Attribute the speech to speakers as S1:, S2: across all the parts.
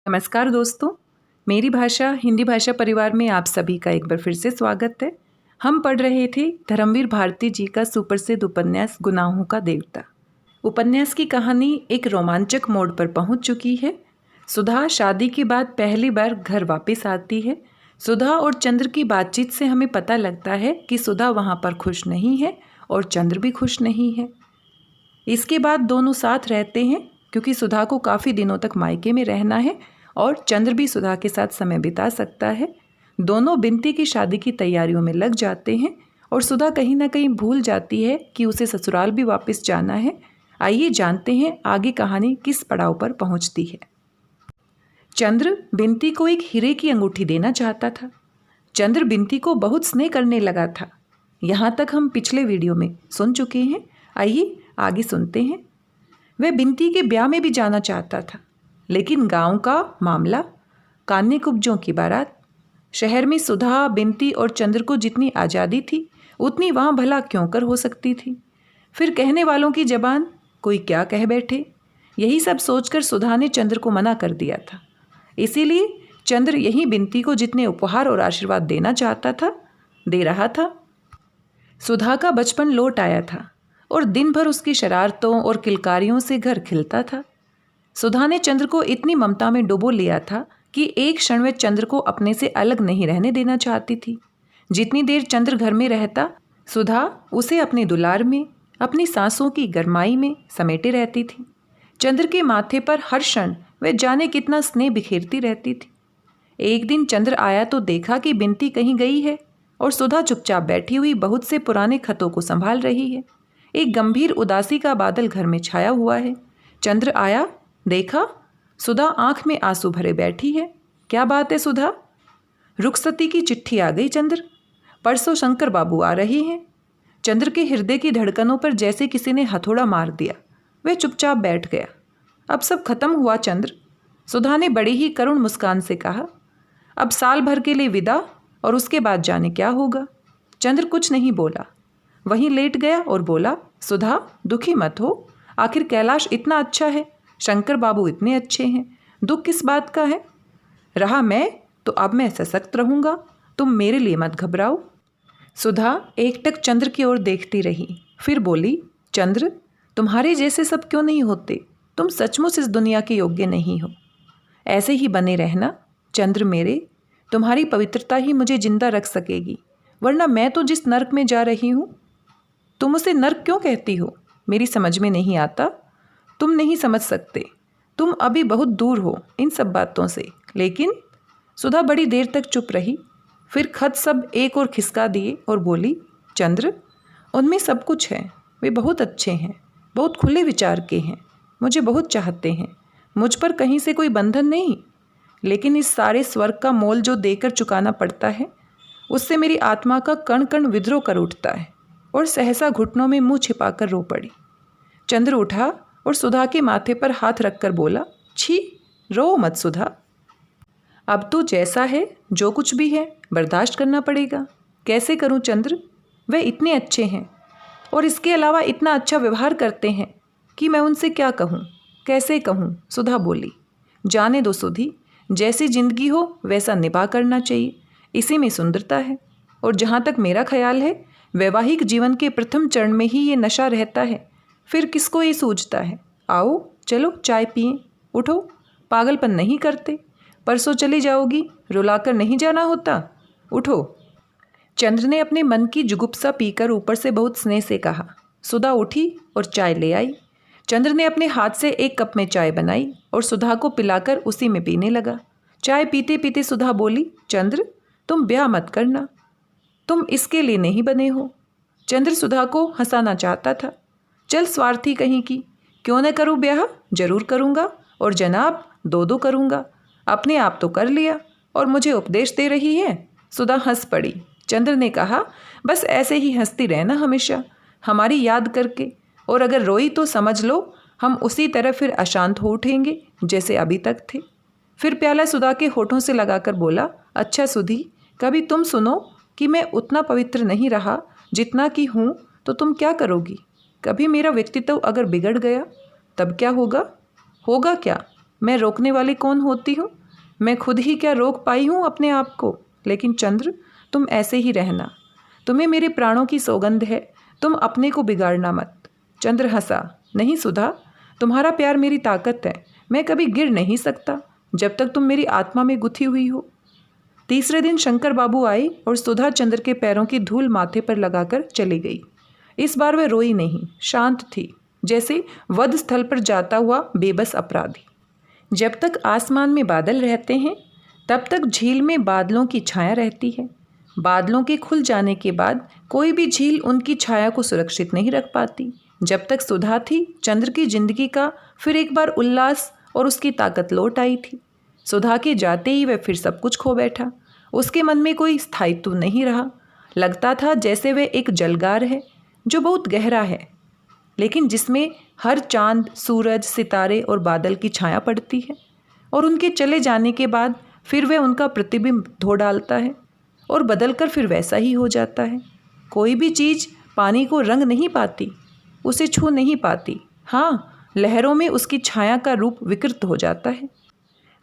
S1: नमस्कार दोस्तों, मेरी भाषा हिंदी भाषा परिवार में आप सभी का एक बार फिर से स्वागत है। हम पढ़ रहे थे धर्मवीर भारती जी का सुप्रसिद्ध उपन्यास गुनाहों का देवता। उपन्यास की कहानी एक रोमांचक मोड़ पर पहुंच चुकी है। सुधा शादी के बाद पहली बार घर वापस आती है। सुधा और चंद्र की बातचीत से हमें पता लगता है कि सुधा वहां पर खुश नहीं है और चंद्र भी खुश नहीं है। इसके बाद दोनों साथ रहते हैं क्योंकि सुधा को काफ़ी दिनों तक मायके में रहना है और चंद्र भी सुधा के साथ समय बिता सकता है। दोनों बिनती की शादी की तैयारियों में लग जाते हैं और सुधा कहीं ना कहीं भूल जाती है कि उसे ससुराल भी वापस जाना है। आइए जानते हैं आगे कहानी किस पड़ाव पर पहुंचती है। चंद्र बिनती को एक हीरे की अंगूठी देना चाहता था। चंद्र बिनती को बहुत स्नेह करने लगा था। यहाँ तक हम पिछले वीडियो में सुन चुके हैं। आइए आगे सुनते हैं। वह बिनती के ब्याह में भी जाना चाहता था, लेकिन गांव का मामला, कान्य कुब्जों की बारात, शहर में सुधा, बिनती और चंद्र को जितनी आज़ादी थी उतनी वहाँ भला क्यों कर हो सकती थी। फिर कहने वालों की जबान, कोई क्या कह बैठे, यही सब सोचकर सुधा ने चंद्र को मना कर दिया था। इसीलिए चंद्र यही बिनती को जितने उपहार और आशीर्वाद देना चाहता था दे रहा था। सुधा का बचपन लौट आया था और दिन भर उसकी शरारतों और किलकारियों से घर खिलता था। सुधा ने चंद्र को इतनी ममता में डुबो लिया था कि एक क्षण में चंद्र को अपने से अलग नहीं रहने देना चाहती थी। जितनी देर चंद्र घर में रहता, सुधा उसे अपने दुलार में, अपनी सांसों की गरमाई में समेटे रहती थी। चंद्र के माथे पर हर क्षण वह जाने कितना स्नेह बिखेरती रहती थी। एक दिन चंद्र आया तो देखा कि बिनती कहीं गई है और सुधा चुपचाप बैठी हुई बहुत से पुराने खतों को संभाल रही है। एक गंभीर उदासी का बादल घर में छाया हुआ है। चंद्र आया, देखा सुधा आंख में आंसू भरे बैठी है। क्या बात है सुधा? रुखसती की चिट्ठी आ गई चंद्र, परसों शंकर बाबू आ रहे हैं। चंद्र के हृदय की धड़कनों पर जैसे किसी ने हथौड़ा मार दिया। वह चुपचाप बैठ गया। अब सब खत्म हुआ चंद्र, सुधा ने बड़ी ही करुण मुस्कान से कहा। अब साल भर के लिए विदा और उसके बाद जाने क्या होगा। चंद्र कुछ नहीं बोला, वहीं लेट गया और बोला, सुधा दुखी मत हो, आखिर कैलाश इतना अच्छा है, शंकर बाबू इतने अच्छे हैं, दुख किस बात का है। रहा मैं तो अब मैं सशक्त रहूँगा, तुम मेरे लिए मत घबराओ। सुधा एकटक चंद्र की ओर देखती रही, फिर बोली, चंद्र तुम्हारे जैसे सब क्यों नहीं होते, तुम सचमुच इस दुनिया के योग्य नहीं हो। ऐसे ही बने रहना चंद्र मेरे, तुम्हारी पवित्रता ही मुझे जिंदा रख सकेगी, वरना मैं तो जिस नर्क में जा रही हूँ। तुम उसे नर्क क्यों कहती हो, मेरी समझ में नहीं आता। तुम नहीं समझ सकते, तुम अभी बहुत दूर हो इन सब बातों से। लेकिन सुधा बड़ी देर तक चुप रही, फिर खत सब एक और खिसका दिए और बोली, चंद्र उनमें सब कुछ है, वे बहुत अच्छे हैं, बहुत खुले विचार के हैं, मुझे बहुत चाहते हैं, मुझ पर कहीं से कोई बंधन नहीं। लेकिन इस सारे स्वर्ग का मोल जो देकर चुकाना पड़ता है, उससे मेरी आत्मा का कण कण विद्रोह कर उठता है और सहसा घुटनों में मुंह छिपाकर रो पड़ी। चंद्र उठा और सुधा के माथे पर हाथ रखकर बोला, छी रो मत सुधा, अब तो जैसा है जो कुछ भी है बर्दाश्त करना पड़ेगा। कैसे करूं चंद्र, वे इतने अच्छे हैं और इसके अलावा इतना अच्छा व्यवहार करते हैं कि मैं उनसे क्या कहूं, कैसे कहूं। सुधा बोली, जाने दो सुधी, जैसी जिंदगी हो वैसा निभा करना चाहिए, इसी में सुंदरता है। और जहाँ तक मेरा ख्याल है, वैवाहिक जीवन के प्रथम चरण में ही ये नशा रहता है, फिर किसको ये सूझता है। आओ चलो चाय पिएं, उठो, पागलपन नहीं करते, परसों चली जाओगी, रुलाकर नहीं जाना होता, उठो। चंद्र ने अपने मन की जुगुप्सा पीकर ऊपर से बहुत स्नेह से कहा। सुधा उठी और चाय ले आई। चंद्र ने अपने हाथ से एक कप में चाय बनाई और सुधा को पिलाकर उसी में पीने लगा। चाय पीते पीते सुधा बोली, चंद्र तुम ब्याह मत करना, तुम इसके लिए नहीं बने हो। चंद्र सुधा को हंसाना चाहता था। चल स्वार्थी कहीं की, क्यों न करूँ ब्याह, जरूर करूँगा, और जनाब दो दो करूँगा, अपने आप तो कर लिया और मुझे उपदेश दे रही है। सुधा हंस पड़ी। चंद्र ने कहा, बस ऐसे ही हंसती रहना हमेशा, हमारी याद करके, और अगर रोई तो समझ लो हम उसी तरह फिर अशांत हो उठेंगे जैसे अभी तक थे। फिर प्याला सुधा के होठों से लगाकर बोला, अच्छा सुधी, कभी तुम सुनो कि मैं उतना पवित्र नहीं रहा जितना कि हूँ तो तुम क्या करोगी। कभी मेरा व्यक्तित्व अगर बिगड़ गया तब क्या होगा। होगा क्या, मैं रोकने वाली कौन होती हूँ? मैं खुद ही क्या रोक पाई हूँ अपने आप को? लेकिन चंद्र, तुम ऐसे ही रहना। तुम्हें मेरे प्राणों की सौगंध है, तुम अपने को बिगाड़ना मत। चंद्र हंसा। नहीं सुधा, तुम्हारा प्यार मेरी ताकत है। मैं कभी गिर नहीं सकता जब तक तुम मेरी आत्मा में गुथी हुई हो। तीसरे दिन शंकर बाबू आई और सुधा चंद्र के पैरों की धूल माथे पर लगाकर चली गई। इस बार वह रोई नहीं, शांत थी, जैसे वध स्थल पर जाता हुआ बेबस अपराधी। जब तक आसमान में बादल रहते हैं तब तक झील में बादलों की छाया रहती है। बादलों के खुल जाने के बाद कोई भी झील उनकी छाया को सुरक्षित नहीं रख पाती। जब तक सुधा थी, चंद्र की जिंदगी का फिर एक बार उल्लास और उसकी ताकत लौट आई थी। सुधा के जाते ही वह फिर सब कुछ खो बैठा। उसके मन में कोई स्थायित्व नहीं रहा। लगता था जैसे वह एक जलगार है जो बहुत गहरा है, लेकिन जिसमें हर चांद, सूरज, सितारे और बादल की छाया पड़ती है, और उनके चले जाने के बाद फिर वह उनका प्रतिबिंब धो डालता है और बदलकर फिर वैसा ही हो जाता है। कोई भी चीज़ पानी को रंग नहीं पाती, उसे छू नहीं पाती। हाँ, लहरों में उसकी छाया का रूप विकृत हो जाता है।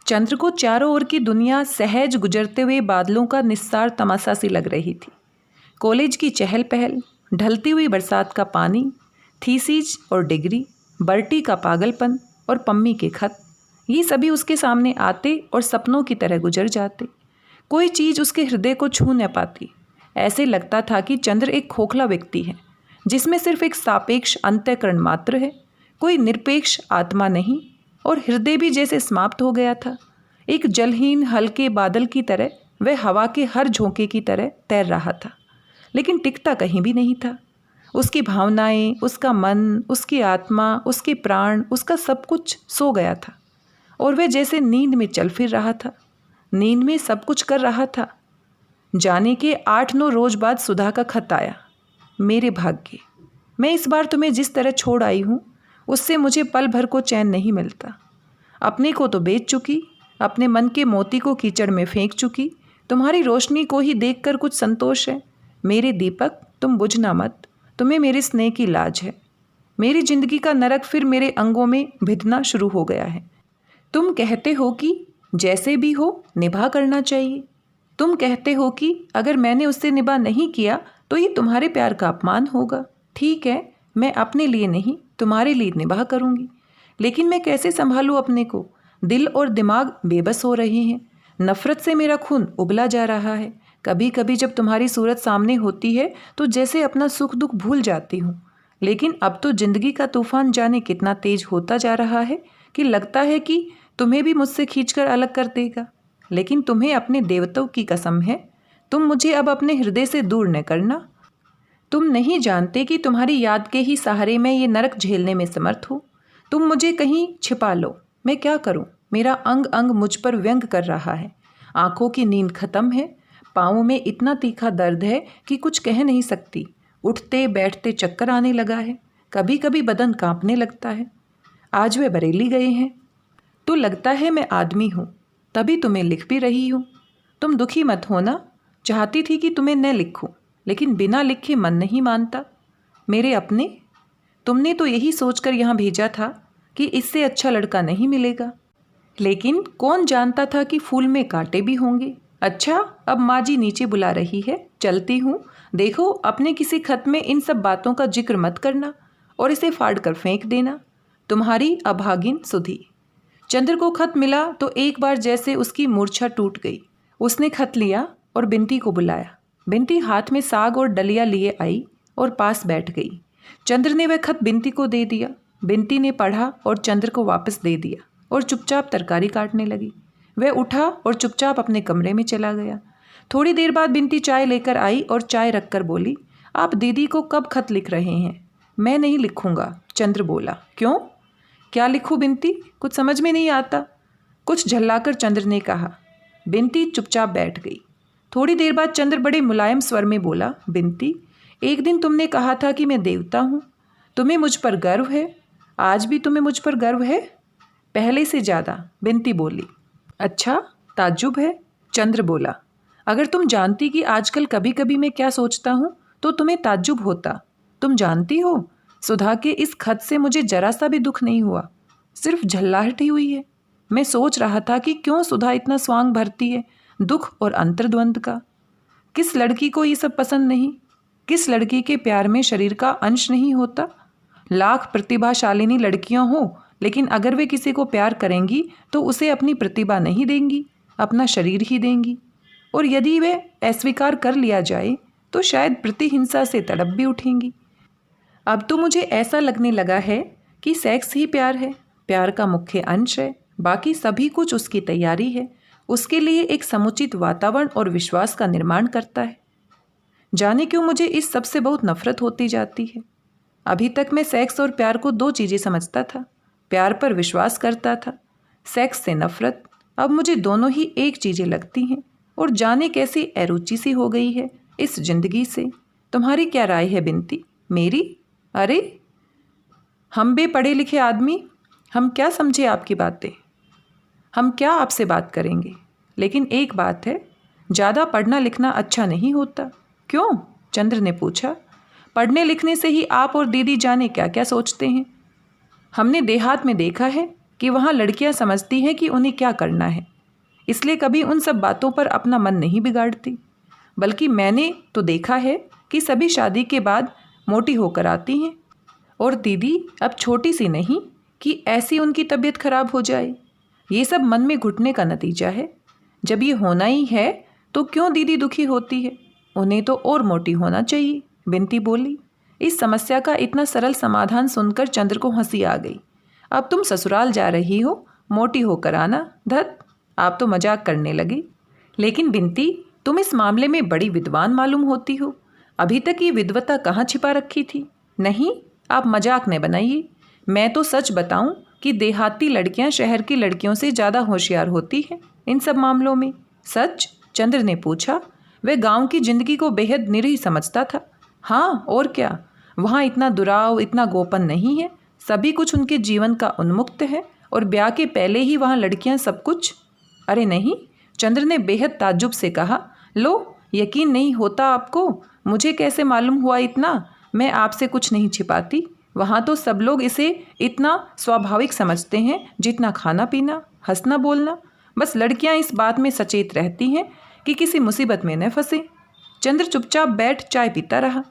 S1: चंद्र को चारों ओर की दुनिया सहज गुजरते हुए बादलों का निस्सार तमाशा सी लग रही थी। कॉलेज की चहल पहल, ढलती हुई बरसात का पानी, थीसीज और डिग्री, बर्टी का पागलपन और पम्मी के खत, ये सभी उसके सामने आते और सपनों की तरह गुजर जाते। कोई चीज़ उसके हृदय को छू न पाती। ऐसे लगता था कि चंद्र एक खोखला व्यक्ति है जिसमें सिर्फ एक सापेक्ष अंतःकरण मात्र है, कोई निरपेक्ष आत्मा नहीं, और हृदय भी जैसे समाप्त हो गया था। एक जलहीन हल्के बादल की तरह वह हवा के हर झोंके की तरह तैर रहा था, लेकिन टिकता कहीं भी नहीं था। उसकी भावनाएं, उसका मन, उसकी आत्मा, उसके प्राण, उसका सब कुछ सो गया था, और वह जैसे नींद में चल फिर रहा था, नींद में सब कुछ कर रहा था। जाने के 8-9 रोज बाद सुधा का खत आया। मेरे भाग्य, मैं इस बार तुम्हें जिस तरह छोड़ आई हूँ उससे मुझे पल भर को चैन नहीं मिलता। अपने को तो बेच चुकी, अपने मन के मोती को कीचड़ में फेंक चुकी, तुम्हारी रोशनी को ही देखकर कुछ संतोष है। मेरे दीपक, तुम बुझना मत, तुम्हें मेरे स्नेह की लाज है। मेरी जिंदगी का नरक फिर मेरे अंगों में भिदना शुरू हो गया है। तुम कहते हो कि जैसे भी हो निभा करना चाहिए। तुम कहते हो कि अगर मैंने उससे निभा नहीं किया तो ये तुम्हारे प्यार का अपमान होगा। ठीक है, मैं अपने लिए नहीं तुम्हारे लिए निभा करूंगी, लेकिन मैं कैसे संभालूं अपने को? दिल और दिमाग बेबस हो रहे हैं। नफरत से मेरा खून उबला जा रहा है। कभी कभी जब तुम्हारी सूरत सामने होती है तो जैसे अपना सुख दुख भूल जाती हूँ, लेकिन अब तो जिंदगी का तूफान जाने कितना तेज होता जा रहा है कि लगता है कि तुम्हें भी मुझसे खींचकर अलग कर देगा। लेकिन तुम्हें अपने देवताओं की कसम है, तुम मुझे अब अपने हृदय से दूर न करना। तुम नहीं जानते कि तुम्हारी याद के ही सहारे मैं ये नरक झेलने में समर्थ हूँ। तुम मुझे कहीं छिपा लो, मैं क्या करूँ? मेरा अंग अंग मुझ पर व्यंग कर रहा है। आंखों की नींद खत्म है, पाँवों में इतना तीखा दर्द है कि कुछ कह नहीं सकती। उठते बैठते चक्कर आने लगा है, कभी कभी बदन कांपने लगता है। आज वे बरेली गए हैं तो लगता है मैं आदमी हूँ, तभी तुम्हें लिख भी रही हूँ। तुम दुखी मत होना, चाहती थी कि तुम्हें न लिखूँ, लेकिन बिना लिखे मन नहीं मानता। मेरे अपने, तुमने तो यही सोचकर यहाँ भेजा था कि इससे अच्छा लड़का नहीं मिलेगा, लेकिन कौन जानता था कि फूल में कांटे भी होंगे। अच्छा, अब माँ जी नीचे बुला रही है, चलती हूँ। देखो, अपने किसी खत में इन सब बातों का जिक्र मत करना और इसे फाड़ कर फेंक देना। तुम्हारी अभागिन सुधी। चंद्र को खत मिला तो एक बार जैसे उसकी मूर्छा टूट गई। उसने खत लिया और बिंती को बुलाया। बिंती हाथ में साग और डलिया लिए आई और पास बैठ गई। चंद्र ने वह खत बिंती को दे दिया। बिंती ने पढ़ा और चंद्र को वापस दे दिया और चुपचाप तरकारी काटने लगी। वह उठा और चुपचाप अपने कमरे में चला गया। थोड़ी देर बाद बिंती चाय लेकर आई और चाय रखकर बोली, आप दीदी को कब खत लिख रहे हैं? मैं नहीं लिखूंगा, चंद्र बोला। क्यों? क्या लिखूं बिंती? कुछ समझ में नहीं आता, कुछ झल्लाकर चंद्र ने कहा। बिंती चुपचाप बैठ गई। थोड़ी देर बाद चंद्र बड़े मुलायम स्वर में बोला, बिंती, एक दिन तुमने कहा था कि मैं देवता हूँ, तुम्हें मुझ पर गर्व है। आज भी तुम्हें मुझ पर गर्व है? पहले से ज़्यादा, बिंती बोली। अच्छा, ताज्जुब है, चंद्र बोला। अगर तुम जानती कि आजकल कभी कभी मैं क्या सोचता हूँ तो तुम्हें ताज्जुब होता। तुम जानती हो, सुधा के इस खत से मुझे जरा सा भी दुख नहीं हुआ, सिर्फ झल्लाहट ही हुई है। मैं सोच रहा था कि क्यों सुधा इतना स्वांग भरती है दुख और अंतर्द्वंद का। किस लड़की को ये सब पसंद नहीं? किस लड़की के प्यार में शरीर का अंश नहीं होता? लाख प्रतिभाशालिनी लड़कियां हो, लेकिन अगर वे किसी को प्यार करेंगी तो उसे अपनी प्रतिभा नहीं देंगी, अपना शरीर ही देंगी। और यदि वे अस्वीकार कर लिया जाए तो शायद प्रतिहिंसा से तड़प भी उठेंगी। अब तो मुझे ऐसा लगने लगा है कि सेक्स ही प्यार है, प्यार का मुख्य अंश है, बाकी सभी कुछ उसकी तैयारी है, उसके लिए एक समुचित वातावरण और विश्वास का निर्माण करता है। जाने क्यों मुझे इस सब से बहुत नफरत होती जाती है। अभी तक मैं सेक्स और प्यार को दो चीज़ें समझता था, प्यार पर विश्वास करता था, सेक्स से नफरत। अब मुझे दोनों ही एक चीज़ें लगती हैं और जाने कैसी अरुचि सी हो गई है इस जिंदगी से। तुम्हारी क्या राय है बिनती? मेरी? अरे हम बे पढ़े लिखे आदमी, हम क्या समझे आपकी बातें, हम क्या आपसे बात करेंगे। लेकिन एक बात है, ज़्यादा पढ़ना लिखना अच्छा नहीं होता। क्यों? चंद्र ने पूछा। पढ़ने लिखने से ही आप और दीदी जाने क्या क्या सोचते हैं। हमने देहात में देखा है कि वहाँ लड़कियाँ समझती हैं कि उन्हें क्या करना है, इसलिए कभी उन सब बातों पर अपना मन नहीं बिगाड़ती। बल्कि मैंने तो देखा है कि सभी शादी के बाद मोटी होकर आती हैं, और दीदी अब छोटी सी नहीं कि ऐसी उनकी तबीयत खराब हो जाए। ये सब मन में घुटने का नतीजा है। जब ये होना ही है तो क्यों दीदी दुखी होती है? उन्हें तो और मोटी होना चाहिए, बिनती बोली। इस समस्या का इतना सरल समाधान सुनकर चंद्र को हंसी आ गई। अब तुम ससुराल जा रही हो, मोटी होकर आना। धत, आप तो मजाक करने लगी। लेकिन बिनती, तुम इस मामले में बड़ी विद्वान मालूम होती हो। अभी तक ये विद्वता कहाँ छिपा रखी थी? नहीं, आप मजाक न बनाइए। मैं तो सच बताऊं कि देहाती लड़कियां शहर की लड़कियों से ज़्यादा होशियार होती हैं इन सब मामलों में। सच? चंद्र ने पूछा। वह गांव की जिंदगी को बेहद निरीह समझता था। हाँ और क्या, वहाँ इतना दुराव, इतना गोपन नहीं है। सभी कुछ उनके जीवन का उन्मुक्त है, और ब्याह के पहले ही वहाँ लड़कियाँ सब कुछ। अरे नहीं, चंद्र ने बेहद ताज्जुब से कहा। लो, यकीन नहीं होता आपको? मुझे कैसे मालूम हुआ इतना? मैं आपसे कुछ नहीं छिपाती। वहाँ तो सब लोग इसे इतना स्वाभाविक समझते हैं जितना खाना पीना, हंसना बोलना। बस लड़कियाँ इस बात में सचेत रहती हैं कि किसी मुसीबत में न फंसे। चंद्र चुपचाप बैठ चाय पीता रहा।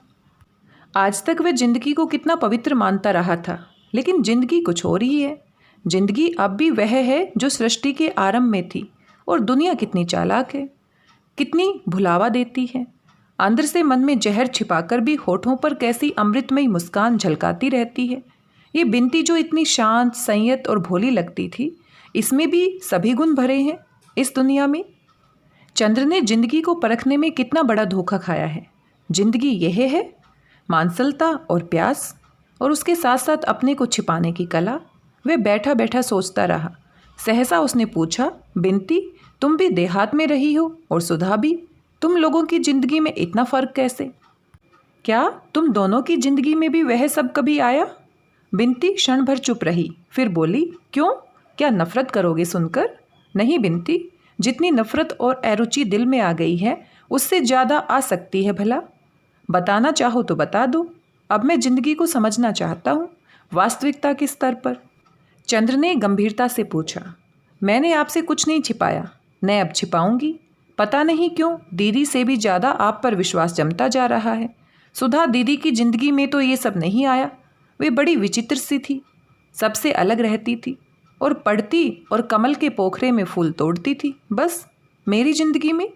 S1: आज तक वह जिंदगी को कितना पवित्र मानता रहा था, लेकिन जिंदगी कुछ और ही है। जिंदगी अब भी वह है जो सृष्टि के आरंभ में थी। और दुनिया कितनी चालाक है, कितनी भुलावा देती है। अंदर से मन में जहर छिपाकर भी होठों पर कैसी अमृतमयी मुस्कान झलकाती रहती है। ये बिनती जो इतनी शांत, संयत और भोली लगती थी, इसमें भी सभी गुण भरे हैं इस दुनिया में। चंद्र ने जिंदगी को परखने में कितना बड़ा धोखा खाया है। जिंदगी यह है, मांसलता और प्यास, और उसके साथ साथ अपने को छिपाने की कला। वह बैठा बैठा सोचता रहा। सहसा उसने पूछा, बिनती, तुम भी देहात में रही हो और सुधा भी, तुम लोगों की जिंदगी में इतना फर्क कैसे? क्या तुम दोनों की जिंदगी में भी वह सब कभी आया? बिनती क्षण भर चुप रही, फिर बोली, क्यों, क्या नफरत करोगे सुनकर? नहीं बिनती, जितनी नफरत और अरुचि दिल में आ गई है उससे ज़्यादा आ सकती है भला। बताना चाहो तो बता दो। अब मैं जिंदगी को समझना चाहता हूँ, वास्तविकता के स्तर पर। चंद्र ने गंभीरता से पूछा। मैंने आपसे कुछ नहीं छिपाया, न अब छिपाऊंगी। पता नहीं क्यों दीदी से भी ज़्यादा आप पर विश्वास जमता जा रहा है। सुधा दीदी की जिंदगी में तो ये सब नहीं आया। वे बड़ी विचित्र सी थी, सबसे अलग रहती थी, और पढ़ती और कमल के पोखरे में फूल तोड़ती थी। बस मेरी जिंदगी में।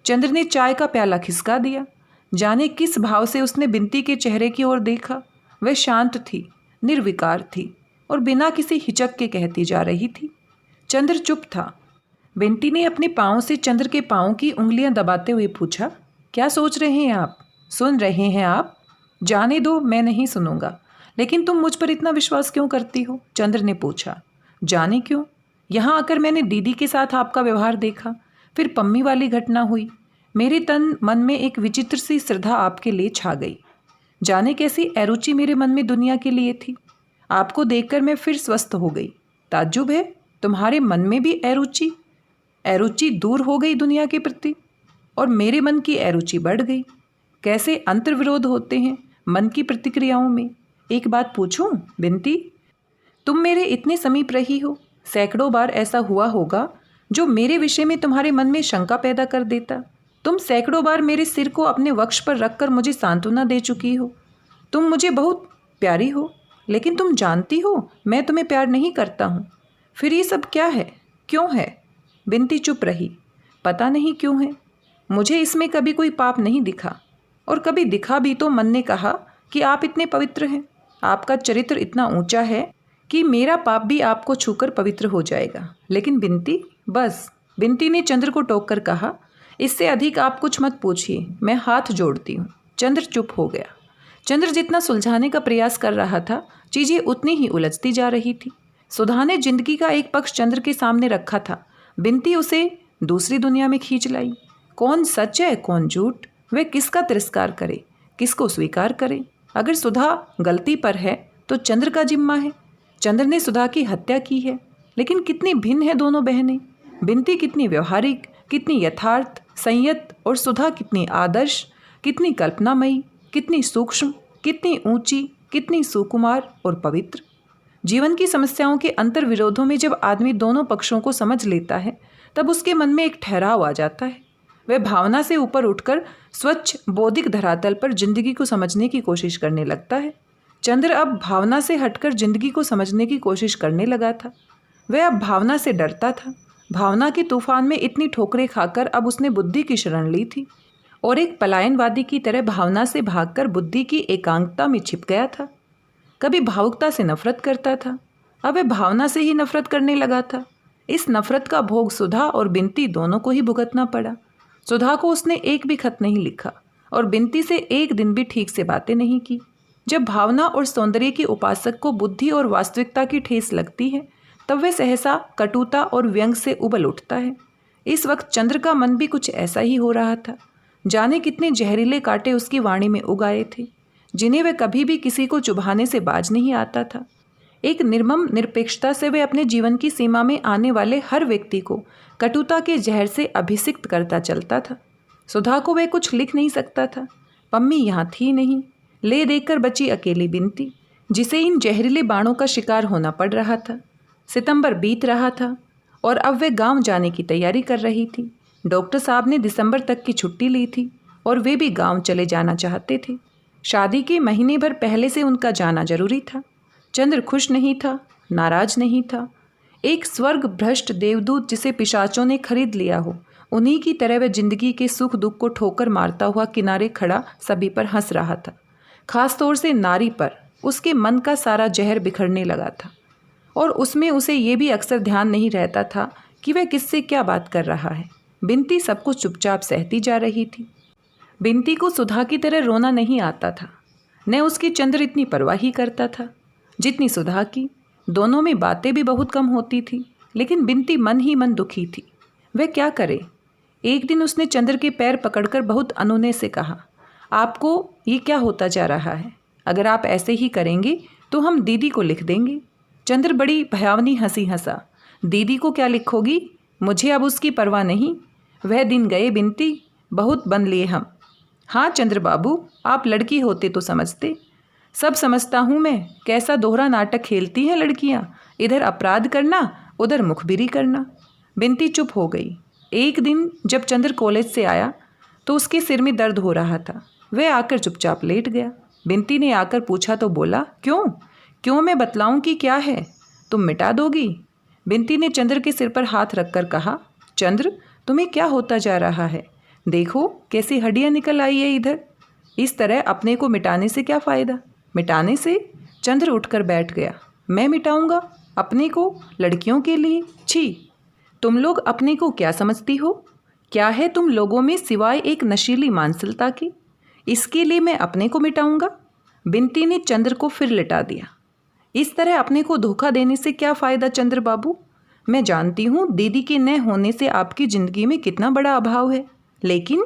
S1: चंद्र ने चाय का प्याला खिसका दिया। जाने किस भाव से उसने बिनती के चेहरे की ओर देखा। वह शांत थी, निर्विकार थी, और बिना किसी हिचक के कहती जा रही थी। चंद्र चुप था। बिनती ने अपने पाँव से चंद्र के पाँव की उंगलियां दबाते हुए पूछा, क्या सोच रहे हैं आप? सुन रहे हैं आप? जाने दो, मैं नहीं सुनूंगा। लेकिन तुम मुझ पर इतना विश्वास क्यों करती हो? चंद्र ने पूछा। जाने क्यों, यहाँ आकर मैंने दीदी के साथ आपका व्यवहार देखा, फिर पम्मी वाली घटना हुई। मेरे तन मन में एक विचित्र सी श्रद्धा आपके लिए छा गई। जाने कैसी अरुचि मेरे मन में दुनिया के लिए थी। आपको देखकर मैं फिर स्वस्थ हो गई। ताज्जुब है, तुम्हारे मन में भी अरुचि दूर हो गई दुनिया के प्रति, और मेरे मन की अरुचि बढ़ गई। कैसे अंतर्विरोध होते हैं मन की प्रतिक्रियाओं में। एक बात पूछूं बिनती, तुम मेरे इतने समीप रही हो, सैकड़ों बार ऐसा हुआ होगा जो मेरे विषय में तुम्हारे मन में शंका पैदा कर देता। तुम सैकड़ों बार मेरे सिर को अपने वक्ष पर रखकर मुझे सांत्वना दे चुकी हो। तुम मुझे बहुत प्यारी हो, लेकिन तुम जानती हो मैं तुम्हें प्यार नहीं करता हूँ। फिर ये सब क्या है, क्यों है? बिनती चुप रही। पता नहीं क्यों है, मुझे इसमें कभी कोई पाप नहीं दिखा, और कभी दिखा भी तो मन ने कहा कि आप इतने पवित्र हैं, आपका चरित्र इतना ऊंचा है कि मेरा पाप भी आपको छूकर पवित्र हो जाएगा। लेकिन बिनती, बस। बिनती ने चंद्र को टोक कर कहा, इससे अधिक आप कुछ मत पूछिए, मैं हाथ जोड़ती हूँ। चंद्र चुप हो गया। चंद्र जितना सुलझाने का प्रयास कर रहा था, चीज़ें उतनी ही उलझती जा रही थी। सुधा ने जिंदगी का एक पक्ष चंद्र के सामने रखा था, बिनती उसे दूसरी दुनिया में खींच लाई। कौन सच है, कौन झूठ, वे किसका तिरस्कार करे, किसको स्वीकार करे? अगर सुधा गलती पर है तो चंद्र का जिम्मा है। चंद्र ने सुधा की हत्या की है, लेकिन कितनी भिन्न है दोनों बहनें। बिनती कितनी व्यवहारिक, कितनी यथार्थ संयत, और सुधा कितनी आदर्श, कितनी कल्पनामयी, कितनी सूक्ष्म, कितनी ऊंची, कितनी सुकुमार और पवित्र। जीवन की समस्याओं के अंतर विरोधों में जब आदमी दोनों पक्षों को समझ लेता है, तब उसके मन में एक ठहराव आ जाता है। वह भावना से ऊपर उठकर स्वच्छ बौद्धिक धरातल पर जिंदगी को समझने की कोशिश करने लगता है। चंद्र अब भावना से हटकर जिंदगी को समझने की कोशिश करने लगा था। वह अब भावना से डरता था। भावना के तूफान में इतनी ठोकरें खाकर अब उसने बुद्धि की शरण ली थी, और एक पलायनवादी की तरह भावना से भागकर बुद्धि की एकांतता में छिप गया था। कभी भावुकता से नफरत करता था, अब वह भावना से ही नफरत करने लगा था। इस नफरत का भोग सुधा और बिनती दोनों को ही भुगतना पड़ा। सुधा को उसने एक भी खत नहीं लिखा, और बिनती से एक दिन भी ठीक से बातें नहीं की। जब भावना और सौंदर्य के उपासक को बुद्धि और वास्तविकता की ठेस लगती है, तब वह सहसा कटुता और व्यंग से उबल उठता है। इस वक्त चंद्र का मन भी कुछ ऐसा ही हो रहा था। जाने कितने जहरीले कांटे उसकी वाणी में उग आए थे, जिन्हें वह कभी भी किसी को चुभाने से बाज नहीं आता था। एक निर्मम निरपेक्षता से वह अपने जीवन की सीमा में आने वाले हर व्यक्ति को कटुता के जहर से अभिषिक्त करता चलता था। सुधा को वह कुछ लिख नहीं सकता था। पम्मी यहाँ थी नहीं। ले देकर बची अकेली बिनती, जिसे इन जहरीले बाणों का शिकार होना पड़ रहा था। सितंबर बीत रहा था, और अब वह गांव जाने की तैयारी कर रही थी। डॉक्टर साहब ने दिसंबर तक की छुट्टी ली थी, और वे भी गांव चले जाना चाहते थे। शादी के महीने भर पहले से उनका जाना जरूरी था। चंद्र खुश नहीं था, नाराज नहीं था। एक स्वर्ग भ्रष्ट देवदूत जिसे पिशाचों ने खरीद लिया हो, उन्हीं की तरह वह जिंदगी के सुख दुख को ठोकर मारता हुआ किनारे खड़ा सभी पर हंस रहा था। खास तौर से नारी पर उसके मन का सारा जहर बिखरने लगा था, और उसमें उसे ये भी अक्सर ध्यान नहीं रहता था कि वह किससे क्या बात कर रहा है। बिनती सब कुछ चुपचाप सहती जा रही थी। बिनती को सुधा की तरह रोना नहीं आता था, न उसकी चंद्र इतनी परवाह ही करता था जितनी सुधा की। दोनों में बातें भी बहुत कम होती थी, लेकिन बिनती मन ही मन दुखी थी। वह क्या करे। एक दिन उसने चंद्र के पैर पकड़कर बहुत अनुनय से कहा, आपको ये क्या होता जा रहा है? अगर आप ऐसे ही करेंगे तो हम दीदी को लिख देंगे। चंद्र बड़ी भयावनी हंसी हंसा। दीदी को क्या लिखोगी? मुझे अब उसकी परवाह नहीं। वह दिन गए बिनती, बहुत बन लिए हम। हाँ चंद्र बाबू, आप लड़की होते तो समझते। सब समझता हूँ मैं। कैसा दोहरा नाटक खेलती हैं लड़कियाँ, इधर अपराध करना, उधर मुखबिरी करना। बिनती चुप हो गई। एक दिन जब चंद्र कॉलेज से आया तो उसके सिर में दर्द हो रहा था। वह आकर चुपचाप लेट गया। बिनती ने आकर पूछा तो बोला, क्यों मैं बतलाऊं कि क्या है? तुम मिटा दोगी? बिनती ने चंद्र के सिर पर हाथ रखकर कहा, चंद्र तुम्हें क्या होता जा रहा है? देखो कैसी हड्डियां निकल आई है इधर। इस तरह अपने को मिटाने से क्या फ़ायदा? मिटाने से? चंद्र उठकर बैठ गया। मैं मिटाऊंगा अपने को लड़कियों के लिए? छी! तुम लोग अपने को क्या समझती हो? क्या है तुम लोगों में सिवाय एक नशीली मानसिकता की? इसके लिए मैं अपने को मिटाऊंगा? बिनती ने चंद्र को फिर लिटा दिया। इस तरह अपने को धोखा देने से क्या फ़ायदा चंद्र बाबू? मैं जानती हूँ दीदी के न होने से आपकी ज़िंदगी में कितना बड़ा अभाव है, लेकिन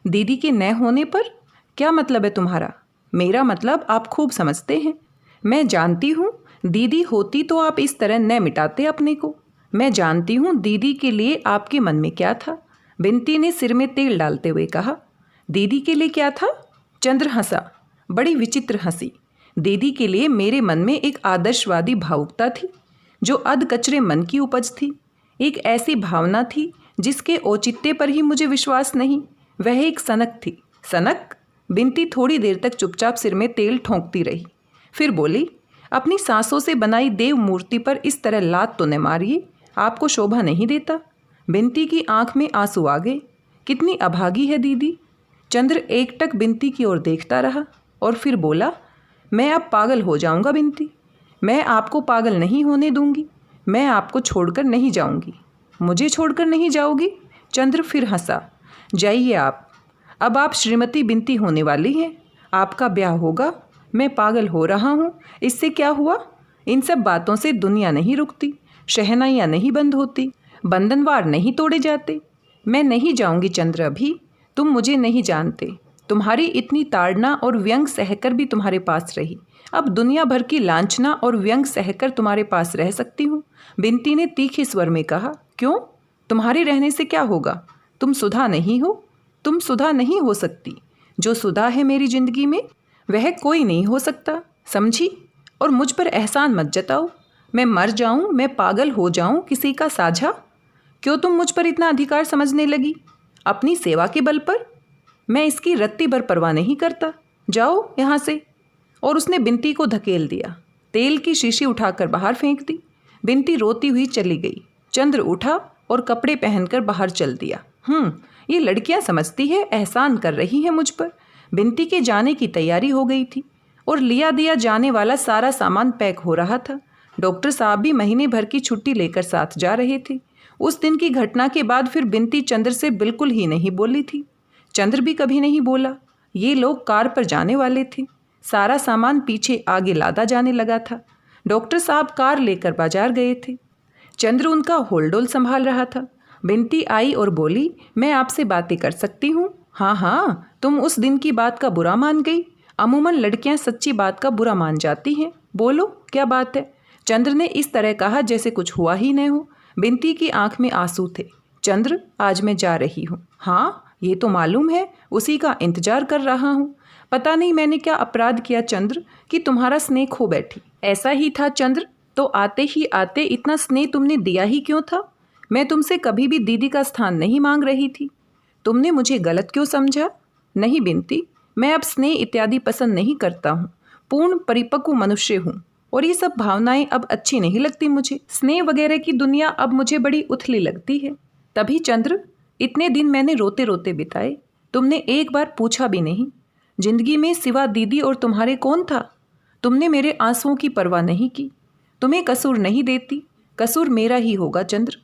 S1: दीदी के न होने पर क्या मतलब है तुम्हारा? मेरा मतलब आप खूब समझते हैं। मैं जानती हूँ दीदी होती तो आप इस तरह न मिटाते अपने को। मैं जानती हूँ दीदी के लिए आपके मन में क्या था। बिनती ने सिर में तेल डालते हुए कहा, दीदी के लिए क्या था? चंद्र हंसा, बड़ी विचित्र हंसी। दीदी के लिए मेरे मन में एक आदर्शवादी भावुकता थी। जो अध कचरे मन की उपज थी, एक ऐसी भावना थी जिसके औचित्य पर ही मुझे विश्वास नहीं। वह एक सनक थी। सनक? बिनती थोड़ी देर तक चुपचाप सिर में तेल ठोंकती रही, फिर बोली, अपनी सांसों से बनाई देव मूर्ति पर इस तरह लात तो न मारिए, आपको शोभा नहीं देता। बिनती की आंख में आंसू आ गए। कितनी अभागी है दीदी। चंद्र एकटक बिनती की ओर देखता रहा और फिर बोला, मैं अब पागल हो जाऊंगा बिनती। मैं आपको पागल नहीं होने दूंगी। मैं आपको छोड़कर नहीं जाऊंगी। मुझे छोड़कर नहीं जाओगी? चंद्र फिर हंसा। जाइए आप। अब आप श्रीमती बिनती होने वाली हैं। आपका ब्याह होगा। मैं पागल हो रहा हूँ, इससे क्या हुआ? इन सब बातों से दुनिया नहीं रुकती, शहनाइयाँ नहीं बंद होती, बंधनवार नहीं तोड़े जाते। मैं नहीं जाऊंगी चंद्र अभी। तुम मुझे नहीं जानते। तुम्हारी इतनी ताड़ना और व्यंग सहकर भी तुम्हारे पास रही। अब दुनिया भर की लांछना और व्यंग सहकर तुम्हारे पास रह सकती हूँ। बिनती ने तीखे स्वर में कहा। क्यों? तुम्हारे रहने से क्या होगा? तुम सुधा नहीं हो। तुम सुधा नहीं हो सकती। जो सुधा है मेरी जिंदगी में, वह कोई नहीं हो सकता, समझी? और मुझ पर एहसान मत जताओ। मैं मर जाऊं, मैं पागल हो जाऊं, किसी का साझा? क्यों तुम मुझ पर इतना अधिकार समझने लगी? अपनी सेवा के बल पर? मैं इसकी रत्ती भर परवाह नहीं करता। जाओ यहाँ से। और उसने बिनती को धकेल दिया। तेल की शीशी उठाकर बाहर फेंक दी। बिनती रोती हुई चली गई। चंद्र उठा और कपड़े पहनकर बाहर चल दिया। ये लड़कियां समझती है एहसान कर रही हैं मुझ पर। बिनती के जाने की तैयारी हो गई थी और लिया दिया जाने वाला सारा सामान पैक हो रहा था। डॉक्टर साहब भी महीने भर की छुट्टी लेकर साथ जा रहे थे। उस दिन की घटना के बाद फिर बिनती चंद्र से बिल्कुल ही नहीं बोली थी। चंद्र भी कभी नहीं बोला। ये लोग कार पर जाने वाले थे। सारा सामान पीछे आगे लादा जाने लगा था। डॉक्टर साहब कार लेकर बाजार गए थे। चंद्र उनका होलडोल संभाल रहा था। बिनती आई और बोली, मैं आपसे बातें कर सकती हूँ? हाँ हाँ, तुम उस दिन की बात का बुरा मान गई। अमूमन लड़कियां सच्ची बात का बुरा मान जाती हैं। बोलो, क्या बात है? चंद्र ने इस तरह कहा जैसे कुछ हुआ ही न हो। बिनती की आंख में आंसू थे। चंद्र, आज मैं जा रही हूँ। हाँ, ये तो मालूम है, उसी का इंतजार कर रहा हूँ। पता नहीं मैंने क्या अपराध किया चंद्र कि तुम्हारा स्नेह खो बैठी। ऐसा ही था चंद्र, तो आते ही आते इतना स्नेह तुमने दिया ही क्यों था? मैं तुमसे कभी भी दीदी का स्थान नहीं मांग रही थी। तुमने मुझे गलत क्यों समझा? नहीं बिनती, मैं अब स्नेह इत्यादि पसंद नहीं करता हूँ। पूर्ण परिपक्व मनुष्य हूँ और ये सब भावनाएं अब अच्छी नहीं लगती मुझे। स्नेह वगैरह की दुनिया अब मुझे बड़ी उथली लगती है। तभी चंद्र, इतने दिन मैंने रोते रोते बिताए। तुमने एक बार पूछा भी नहीं। जिंदगी में सिवा दीदी और तुम्हारे कौन था? तुमने मेरे आंसुओं की परवाह नहीं की। तुम्हें कसूर नहीं देती। कसूर मेरा ही होगा चंद्र।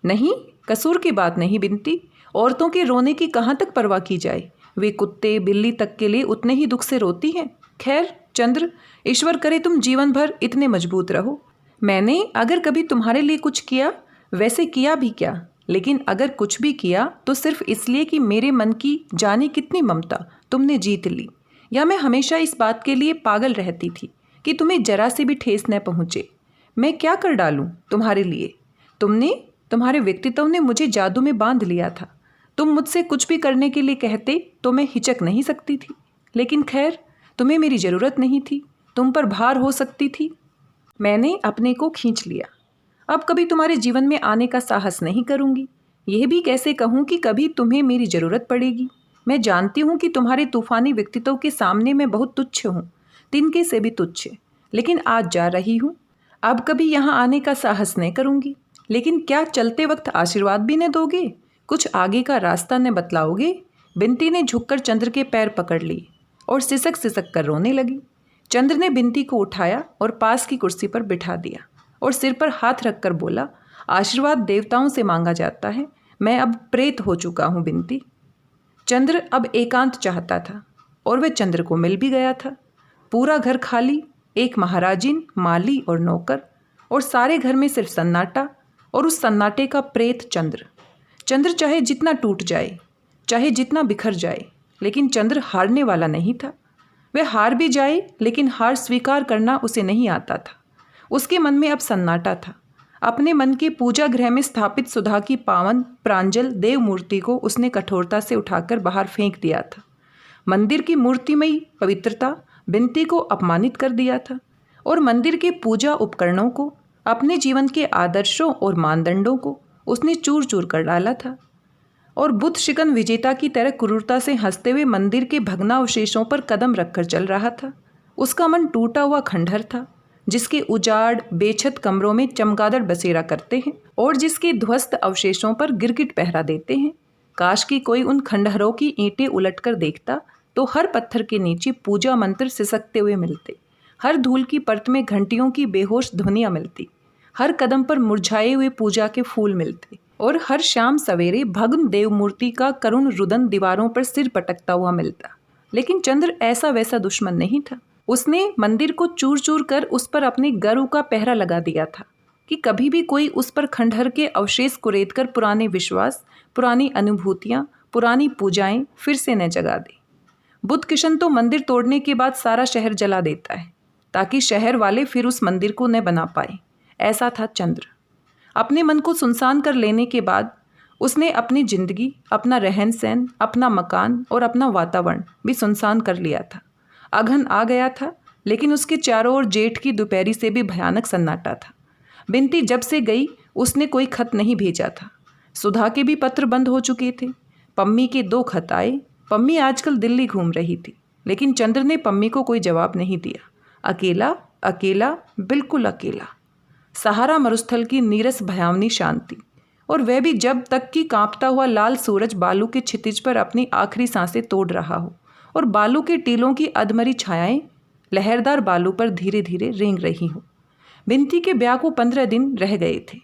S1: नहीं, कसूर की बात नहीं बिनती। औरतों के रोने की कहाँ तक परवाह की जाए? वे कुत्ते बिल्ली तक के लिए उतने ही दुख से रोती हैं। खैर चंद्र, ईश्वर करे तुम जीवन भर इतने मजबूत रहो। मैंने अगर कभी तुम्हारे लिए कुछ किया, वैसे किया भी क्या, लेकिन अगर कुछ भी किया तो सिर्फ इसलिए कि मेरे मन की जाने कितनी ममता तुमने जीत ली। या मैं हमेशा इस बात के लिए पागल रहती थी कि तुम्हें जरा से भी ठेस न पहुँचे। मैं क्या कर डालूँ तुम्हारे लिए? तुम्हारे व्यक्तित्व ने मुझे जादू में बांध लिया था। तुम मुझसे कुछ भी करने के लिए कहते तो मैं हिचक नहीं सकती थी। लेकिन खैर, तुम्हें मेरी ज़रूरत नहीं थी। तुम पर भार हो सकती थी। मैंने अपने को खींच लिया। अब कभी तुम्हारे जीवन में आने का साहस नहीं करूँगी। यह भी कैसे कहूँ कि कभी तुम्हें मेरी ज़रूरत पड़ेगी। मैं जानती हूँ कि तुम्हारे तूफ़ानी व्यक्तित्व के सामने मैं बहुत तुच्छ हूँ, तिनके से भी तुच्छ। लेकिन आज जा रही हूँ। अब कभी यहाँ आने का साहस नहीं करूँगी। लेकिन क्या चलते वक्त आशीर्वाद भी न दोगे? कुछ आगे का रास्ता न बतलाओगे? बिनती ने झुककर चंद्र के पैर पकड़ लिए और सिसक सिसक कर रोने लगी। चंद्र ने बिनती को उठाया और पास की कुर्सी पर बिठा दिया और सिर पर हाथ रखकर बोला, आशीर्वाद देवताओं से मांगा जाता है। मैं अब प्रेत हो चुका हूँ बिनती। चंद्र अब एकांत चाहता था और वह चंद्र को मिल भी गया था। पूरा घर खाली, एक महाराजिन, माली और नौकर, और सारे घर में सिर्फ सन्नाटा, और उस सन्नाटे का प्रेत चंद्र। चंद्र चाहे जितना टूट जाए, चाहे जितना बिखर जाए, लेकिन चंद्र हारने वाला नहीं था। वह हार भी जाए, लेकिन हार स्वीकार करना उसे नहीं आता था। उसके मन में अब सन्नाटा था। अपने मन के पूजा गृह में स्थापित सुधा की पावन प्रांजल देव मूर्ति को उसने कठोरता से उठाकर बाहर फेंक दिया था। मंदिर की मूर्तिमयी पवित्रता बिनती को अपमानित कर दिया था और मंदिर के पूजा उपकरणों को, अपने जीवन के आदर्शों और मानदंडों को उसने चूर चूर कर डाला था और बुद्ध शिकन विजेता की तरह क्रूरता से हंसते हुए मंदिर के भग्नावशेषों पर कदम रखकर चल रहा था। उसका मन टूटा हुआ खंडहर था, जिसके उजाड़ बेछत कमरों में चमगादड़ बसेरा करते हैं और जिसके ध्वस्त अवशेषों पर गिरगिट पहरा देते हैं। काश कि कोई उन खंडहरों की ईंटें उलटकर देखता तो हर पत्थर के नीचे पूजा मंत्र सिसकते हुए मिलते, हर धूल की परत में घंटियों की बेहोश ध्वनियाँ मिलती, हर कदम पर मुरझाए हुए पूजा के फूल मिलते और हर शाम सवेरे भग्न देव मूर्ति का करुण रुदन दीवारों पर सिर पटकता हुआ मिलता। लेकिन चंद्र ऐसा वैसा दुश्मन नहीं था। उसने मंदिर को चूर चूर कर उस पर अपने गर्व का पहरा लगा दिया था कि कभी भी कोई उस पर खंडहर के अवशेष कुरेदकर पुराने विश्वास, पुरानी अनुभूतियाँ, पुरानी पूजाएं फिर से न जगा दे। बुद्ध किशन तो मंदिर तोड़ने के बाद सारा शहर जला देता है ताकि शहर वाले फिर उस मंदिर को न बना पाए। ऐसा था चंद्र। अपने मन को सुनसान कर लेने के बाद उसने अपनी जिंदगी, अपना रहन सहन, अपना मकान और अपना वातावरण भी सुनसान कर लिया था। अघन आ गया था, लेकिन उसके चारों ओर जेठ की दोपहरी से भी भयानक सन्नाटा था। बिनती जब से गई उसने कोई खत नहीं भेजा था। सुधा के भी पत्र बंद हो चुके थे। पम्मी के 2 खत आए। पम्मी आजकल दिल्ली घूम रही थी, लेकिन चंद्र ने पम्मी को कोई जवाब नहीं दिया। अकेला अकेला, बिल्कुल अकेला। सहारा मरुस्थल की नीरस भयावनी शांति, और वह भी जब तक कि कांपता हुआ लाल सूरज बालू के क्षितिज पर अपनी आखिरी सांसें तोड़ रहा हो और बालू के टीलों की अधमरी छायाएं लहरदार बालू पर धीरे धीरे रेंग रही हों। बिनती के ब्याह को 15 दिन रह गए थे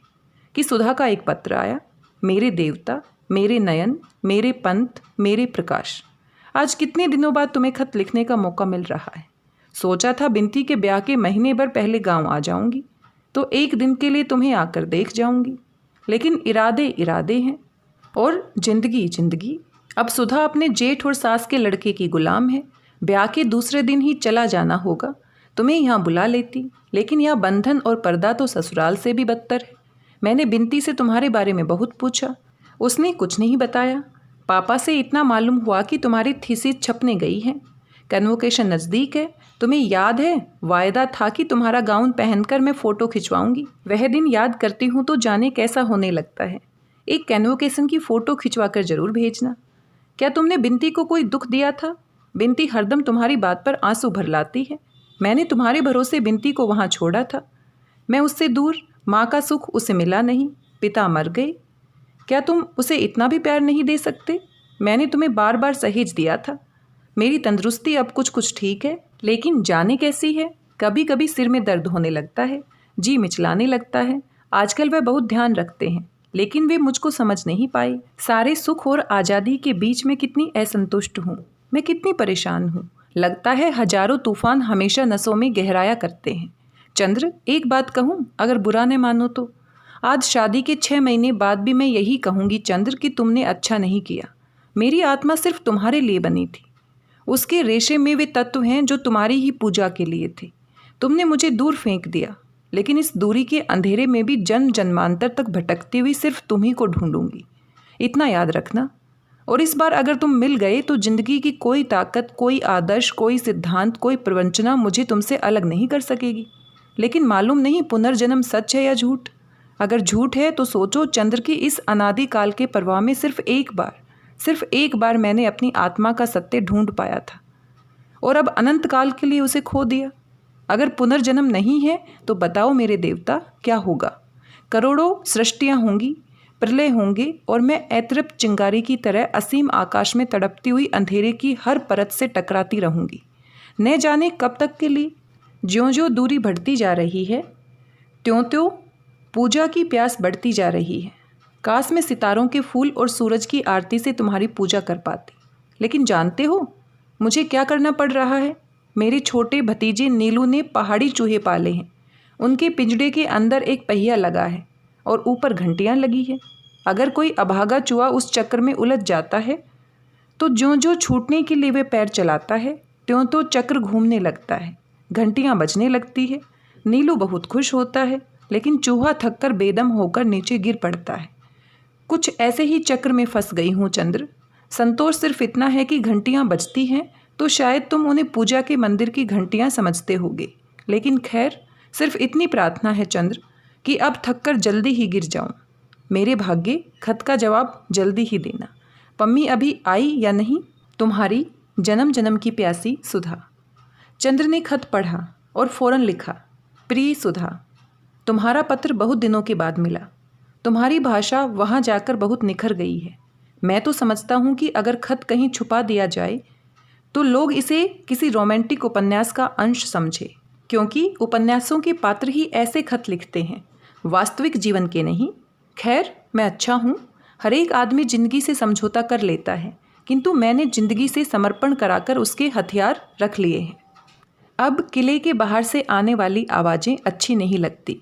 S1: कि सुधा का एक पत्र आया। मेरे देवता, मेरे नयन, मेरे पंथ, मेरे प्रकाश, आज कितने दिनों बाद तुम्हें खत लिखने का मौका मिल रहा है। सोचा था बिनती के ब्याह के महीने भर पहले गांव आ जाऊंगी तो एक दिन के लिए तुम्हें आकर देख जाऊंगी, लेकिन इरादे इरादे हैं और जिंदगी जिंदगी। अब सुधा अपने जेठ और सास के लड़के की गुलाम है। ब्याह के दूसरे दिन ही चला जाना होगा। तुम्हें यहाँ बुला लेती, लेकिन यह बंधन और पर्दा तो ससुराल से भी बदतर है। मैंने बिनती से तुम्हारे बारे में बहुत पूछा, उसने कुछ नहीं बताया। पापा से इतना मालूम हुआ कि तुम्हारी थीसिस छपने गई है, कन्वोकेशन नज़दीक है। तुम्हें याद है वायदा था कि तुम्हारा गाउन पहनकर मैं फ़ोटो खिंचवाऊंगी। वह दिन याद करती हूँ तो जाने कैसा होने लगता है। एक कन्वोकेशन की फ़ोटो खिंचवाकर ज़रूर भेजना। क्या तुमने बिनती को कोई दुख दिया था? बिनती हरदम तुम्हारी बात पर आंसू भर लाती है। मैंने तुम्हारे भरोसे बिनती को वहाँ छोड़ा था। मैं उससे दूर, माँ का सुख उसे मिला नहीं, पिता मर गए। क्या तुम उसे इतना भी प्यार नहीं दे सकते? मैंने तुम्हें बार बार सहेज दिया था। मेरी तंदुरुस्ती अब कुछ कुछ ठीक है, लेकिन जाने कैसी है, कभी कभी सिर में दर्द होने लगता है, जी मिचलाने लगता है। आजकल वह बहुत ध्यान रखते हैं, लेकिन वे मुझको समझ नहीं पाए। सारे सुख और आज़ादी के बीच में कितनी असंतुष्ट हूँ, मैं कितनी परेशान हूँ। लगता है हजारों तूफान हमेशा नसों में गहराया करते हैं। चंद्र, एक बात कहूँ, अगर बुरा न मानो तो। आज शादी के 6 महीने बाद भी मैं यही कहूँगी चंद्र कि तुमने अच्छा नहीं किया। मेरी आत्मा सिर्फ तुम्हारे लिए बनी थी। उसके रेशे में वे तत्व हैं जो तुम्हारी ही पूजा के लिए थे। तुमने मुझे दूर फेंक दिया, लेकिन इस दूरी के अंधेरे में भी जन्म जन्मांतर तक भटकती हुई सिर्फ तुम्ही को ढूंढूंगी, इतना याद रखना। और इस बार अगर तुम मिल गए तो जिंदगी की कोई ताकत, कोई आदर्श, कोई सिद्धांत, कोई प्रवंचना मुझे तुमसे अलग नहीं कर सकेगी। लेकिन मालूम नहीं पुनर्जन्म सच है या झूठ। अगर झूठ है तो सोचो, चंद्र की इस अनादि काल के प्रवाह में सिर्फ एक बार मैंने अपनी आत्मा का सत्य ढूंढ पाया था और अब अनंत काल के लिए उसे खो दिया। अगर पुनर्जन्म नहीं है तो बताओ मेरे देवता, क्या होगा? करोड़ों सृष्टियाँ होंगी, प्रलय होंगे और मैं ऐतृप्त चिंगारी की तरह असीम आकाश में तड़पती हुई अंधेरे की हर परत से टकराती रहूंगी, न जाने कब तक के लिए। ज्यों ज्यों दूरी बढ़ती जा रही है, त्यों त्यों पूजा की प्यास बढ़ती जा रही है। काश में सितारों के फूल और सूरज की आरती से तुम्हारी पूजा कर पाती। लेकिन जानते हो मुझे क्या करना पड़ रहा है? मेरे छोटे भतीजे नीलू ने पहाड़ी चूहे पाले हैं। उनके पिंजड़े के अंदर एक पहिया लगा है और ऊपर घंटियां लगी है। अगर कोई अभागा चूहा उस चक्र में उलझ जाता है तो ज्यों ज्यों छूटने के लिए वे पैर चलाता है, त्यों तो चक्र घूमने लगता है, घंटियां बजने लगती है। नीलू बहुत खुश होता है, लेकिन चूहा थककर बेदम होकर नीचे गिर पड़ता है। कुछ ऐसे ही चक्र में फंस गई हूँ चंद्र। संतोष सिर्फ इतना है कि घंटियाँ बजती हैं तो शायद तुम उन्हें पूजा के मंदिर की घंटियाँ समझते होगे। लेकिन खैर, सिर्फ इतनी प्रार्थना है चंद्र कि अब थककर जल्दी ही गिर जाऊं। मेरे भाग्य, खत का जवाब जल्दी ही देना। पम्मी अभी आई या नहीं? तुम्हारी जन्म जन्म की प्यासी सुधा। चंद्र ने खत पढ़ा और फौरन लिखा, प्रिय सुधा, तुम्हारा पत्र बहुत दिनों के बाद मिला। तुम्हारी भाषा वहाँ जाकर बहुत निखर गई है। मैं तो समझता हूँ कि अगर खत कहीं छुपा दिया जाए तो लोग इसे किसी रोमांटिक उपन्यास का अंश समझे, क्योंकि उपन्यासों के पात्र ही ऐसे खत लिखते हैं, वास्तविक जीवन के नहीं। खैर, मैं अच्छा हूँ। हर एक आदमी जिंदगी से समझौता कर लेता है, किंतु मैंने जिंदगी से समर्पण कराकर उसके हथियार रख लिए हैं। अब किले के बाहर से आने वाली आवाज़ें अच्छी नहीं लगती,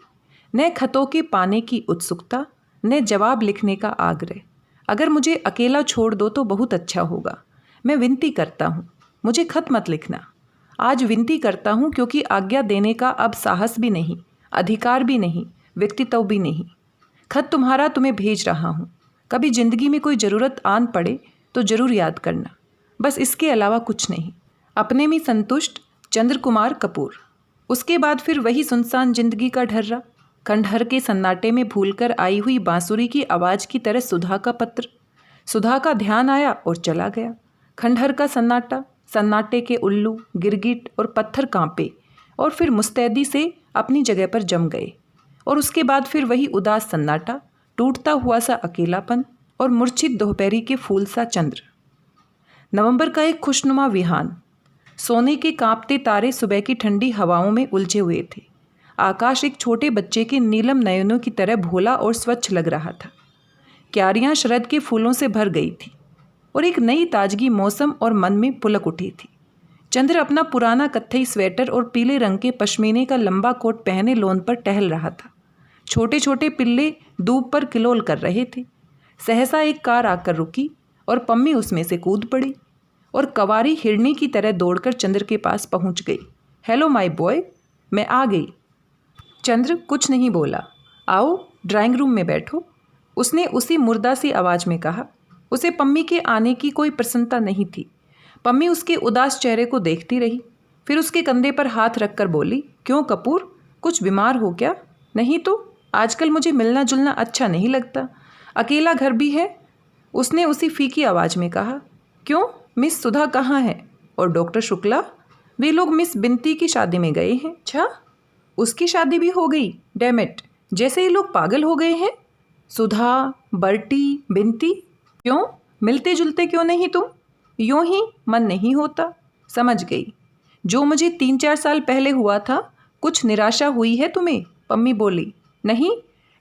S1: न खतों के पाने की उत्सुकता, न जवाब लिखने का आग्रह। अगर मुझे अकेला छोड़ दो तो बहुत अच्छा होगा। मैं विनती करता हूँ, मुझे खत मत लिखना। आज विनती करता हूँ क्योंकि आज्ञा देने का अब साहस भी नहीं, अधिकार भी नहीं, व्यक्तित्व भी नहीं। खत तुम्हारा तुम्हें भेज रहा हूँ। कभी जिंदगी में कोई ज़रूरत आन पड़े तो ज़रूर याद करना। बस इसके अलावा कुछ नहीं। अपने में संतुष्ट, चंद्र कुमार कपूर। उसके बाद फिर वही सुनसान जिंदगी का ढर्रा। खंडहर के सन्नाटे में भूलकर आई हुई बांसुरी की आवाज़ की तरह सुधा का पत्र। सुधा का ध्यान आया और चला गया। खंडहर का सन्नाटा, सन्नाटे के उल्लू, गिरगिट और पत्थर कांपे और फिर मुस्तैदी से अपनी जगह पर जम गए। और उसके बाद फिर वही उदास सन्नाटा, टूटता हुआ सा अकेलापन और मूर्छित दोपहरी के फूल सा चंद्र। नवंबर का एक खुशनुमा विहान। सोने के कांपते तारे सुबह की ठंडी हवाओं में उलझे हुए थे। आकाश एक छोटे बच्चे के नीलम नयनों की तरह भोला और स्वच्छ लग रहा था। क्यारियां शरद के फूलों से भर गई थी और एक नई ताजगी मौसम और मन में पुलक उठी थी। चंद्र अपना पुराना कत्थई स्वेटर और पीले रंग के पश्मीने का लंबा कोट पहने लॉन पर टहल रहा था। छोटे छोटे पिल्ले दूब पर किलोल कर रहे थे। सहसा एक कार आकर रुकी और पम्मी उसमें से कूद पड़ी और कवारी हिरनी की तरह दौड़कर चंद्र के पास पहुंच गई। हेलो माय बॉय, मैं आ गई। चंद्र कुछ नहीं बोला। आओ ड्राइंग रूम में बैठो, उसने उसी मुर्दा सी आवाज़ में कहा। उसे पम्मी के आने की कोई प्रसन्नता नहीं थी। पम्मी उसके उदास चेहरे को देखती रही, फिर उसके कंधे पर हाथ रखकर बोली, क्यों कपूर, कुछ बीमार हो क्या? नहीं तो आजकल मुझे मिलना जुलना अच्छा नहीं लगता, अकेला घर भी है, उसने उसी फीकी आवाज़ में कहा। क्यों, मिस सुधा कहाँ है? और डॉक्टर शुक्ला? वे लोग मिस बिनती की शादी में गए हैं। अच्छा, उसकी शादी भी हो गई? डैमिट, जैसे ये लोग पागल हो गए हैं। सुधा, बर्टी, बिनती, क्यों मिलते जुलते क्यों नहीं तुम? यूं ही मन नहीं होता। समझ गई, जो मुझे 3-4 साल पहले हुआ था। कुछ निराशा हुई है तुम्हें? पम्मी बोली। नहीं,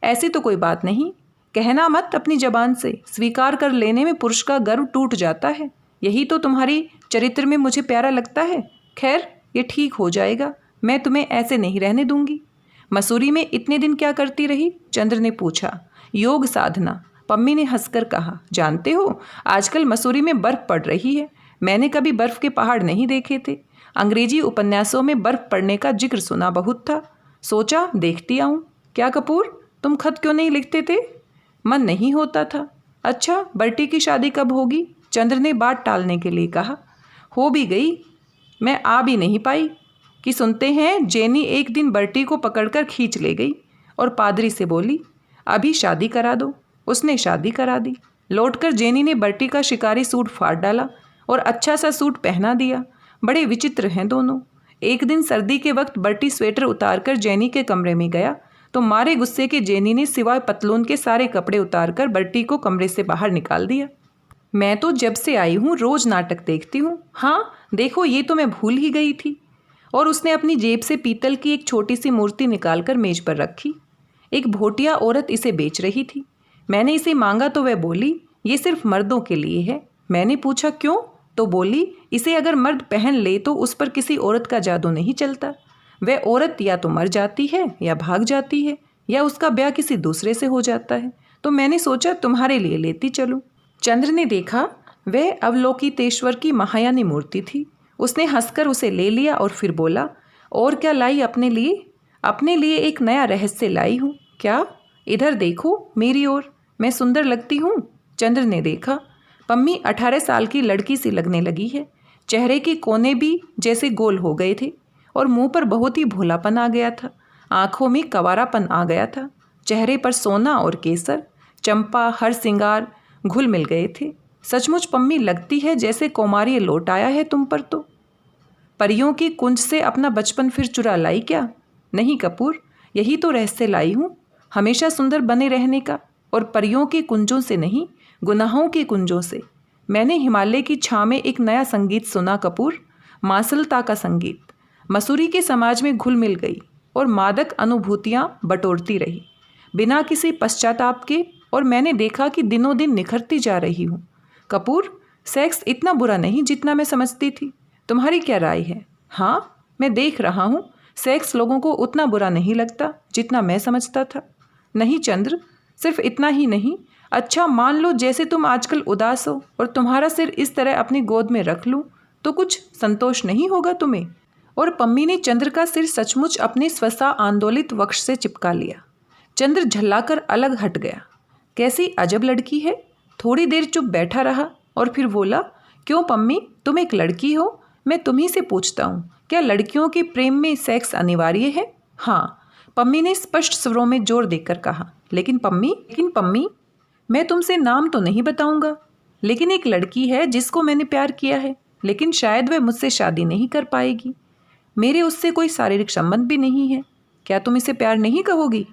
S1: ऐसी तो कोई बात नहीं। कहना मत अपनी जबान से, स्वीकार कर लेने में पुरुष का गर्व टूट जाता है। यही तो तुम्हारी चरित्र में मुझे प्यारा लगता है। खैर, ये ठीक हो जाएगा, मैं तुम्हें ऐसे नहीं रहने दूंगी। मसूरी में इतने दिन क्या करती रही? चंद्र ने पूछा। योग साधना, पम्मी ने हंसकर कहा। जानते हो, आजकल मसूरी में बर्फ पड़ रही है। मैंने कभी बर्फ के पहाड़ नहीं देखे थे। अंग्रेजी उपन्यासों में बर्फ पड़ने का जिक्र सुना बहुत था। सोचा देखती आऊँ। क्या कपूर, तुम खत क्यों नहीं लिखते थे? मन नहीं होता था। अच्छा, बर्टी की शादी कब होगी? चंद्र ने बात टालने के लिए कहा। हो भी गई, मैं आ भी नहीं पाई कि सुनते हैं जेनी एक दिन बर्टी को पकड़कर खींच ले गई और पादरी से बोली, अभी शादी करा दो। उसने शादी करा दी। लौटकर जेनी ने बर्टी का शिकारी सूट फाड़ डाला और अच्छा सा सूट पहना दिया। बड़े विचित्र हैं दोनों। एक दिन सर्दी के वक्त बर्टी स्वेटर उतारकर जेनी के कमरे में गया तो मारे गुस्से के जेनी ने सिवाय पतलून के सारे कपड़े उतारकर बर्टी को कमरे से बाहर निकाल दिया। मैं तो जब से आई हूँ रोज नाटक देखती हूँ। हाँ देखो, ये तो मैं भूल ही गई थी। और उसने अपनी जेब से पीतल की एक छोटी सी मूर्ति निकालकर मेज पर रखी। एक भोटिया औरत इसे बेच रही थी। मैंने इसे मांगा तो वह बोली, ये सिर्फ मर्दों के लिए है। मैंने पूछा क्यों? तो बोली, इसे अगर मर्द पहन ले तो उस पर किसी औरत का जादू नहीं चलता। वह औरत या तो मर जाती है या भाग जाती है या उसका ब्याह किसी दूसरे से हो जाता है। तो मैंने सोचा तुम्हारे लिए लेती चलूं। चंद्र ने देखा वह अवलोकितेश्वर की महायानी मूर्ति थी। उसने हंसकर उसे ले लिया और फिर बोला, और क्या लाई अपने लिए? अपने लिए एक नया रहस्य लाई हूँ। क्या? इधर देखो मेरी ओर, मैं सुंदर लगती हूँ? चंद्र ने देखा। पम्मी 18 साल की लड़की सी लगने लगी है। चेहरे के कोने भी जैसे गोल हो गए थे और मुंह पर बहुत ही भोलापन आ गया था। आंखों में कंवारापन आ गया था। चेहरे पर सोना और केसर, चंपा, हर सिंगार घुल मिल गए थे। सचमुच पम्मी, लगती है जैसे कौमार्य लौट आया है तुम पर तो। परियों की कुंज से अपना बचपन फिर चुरा लाई क्या? नहीं कपूर, यही तो रहस्य लाई हूँ, हमेशा सुंदर बने रहने का। और परियों के कुंजों से नहीं, गुनाहों के कुंजों से। मैंने हिमालय की छाँ में एक नया संगीत सुना कपूर, मासलता का संगीत। मसूरी के समाज में घुल मिल गई और मादक अनुभूतियाँ बटोरती रही बिना किसी पश्चाताप के। और मैंने देखा कि दिनों दिन निखरती जा रही हूँ। कपूर, सेक्स इतना बुरा नहीं जितना मैं समझती थी। तुम्हारी क्या राय है? हाँ, मैं देख रहा हूँ, सेक्स लोगों को उतना बुरा नहीं लगता जितना मैं समझता था। नहीं चंद्र, सिर्फ इतना ही नहीं। अच्छा, मान लो जैसे तुम आजकल उदास हो और तुम्हारा सिर इस तरह अपनी गोद में रख लूँ तो कुछ संतोष नहीं होगा तुम्हें? और पम्मी ने चंद्र का सिर सचमुच अपने स्वसा आंदोलित वक्ष से चिपका लिया। चंद्र झल्लाकर अलग हट गया। कैसी अजब लड़की है। थोड़ी देर चुप बैठा रहा और फिर बोला, क्यों पम्मी, तुम एक लड़की हो? मैं तुम्ही से पूछता हूँ, क्या लड़कियों के प्रेम में सेक्स अनिवार्य है? हाँ, पम्मी ने स्पष्ट स्वरों में जोर देकर कहा। लेकिन पम्मी, मैं तुमसे नाम तो नहीं बताऊंगा, लेकिन एक लड़की है जिसको मैंने प्यार किया है, लेकिन शायद वह मुझसे शादी नहीं कर पाएगी। मेरे उससे कोई शारीरिक संबंध भी नहीं है। क्या तुम इसे प्यार नहीं कहोगी?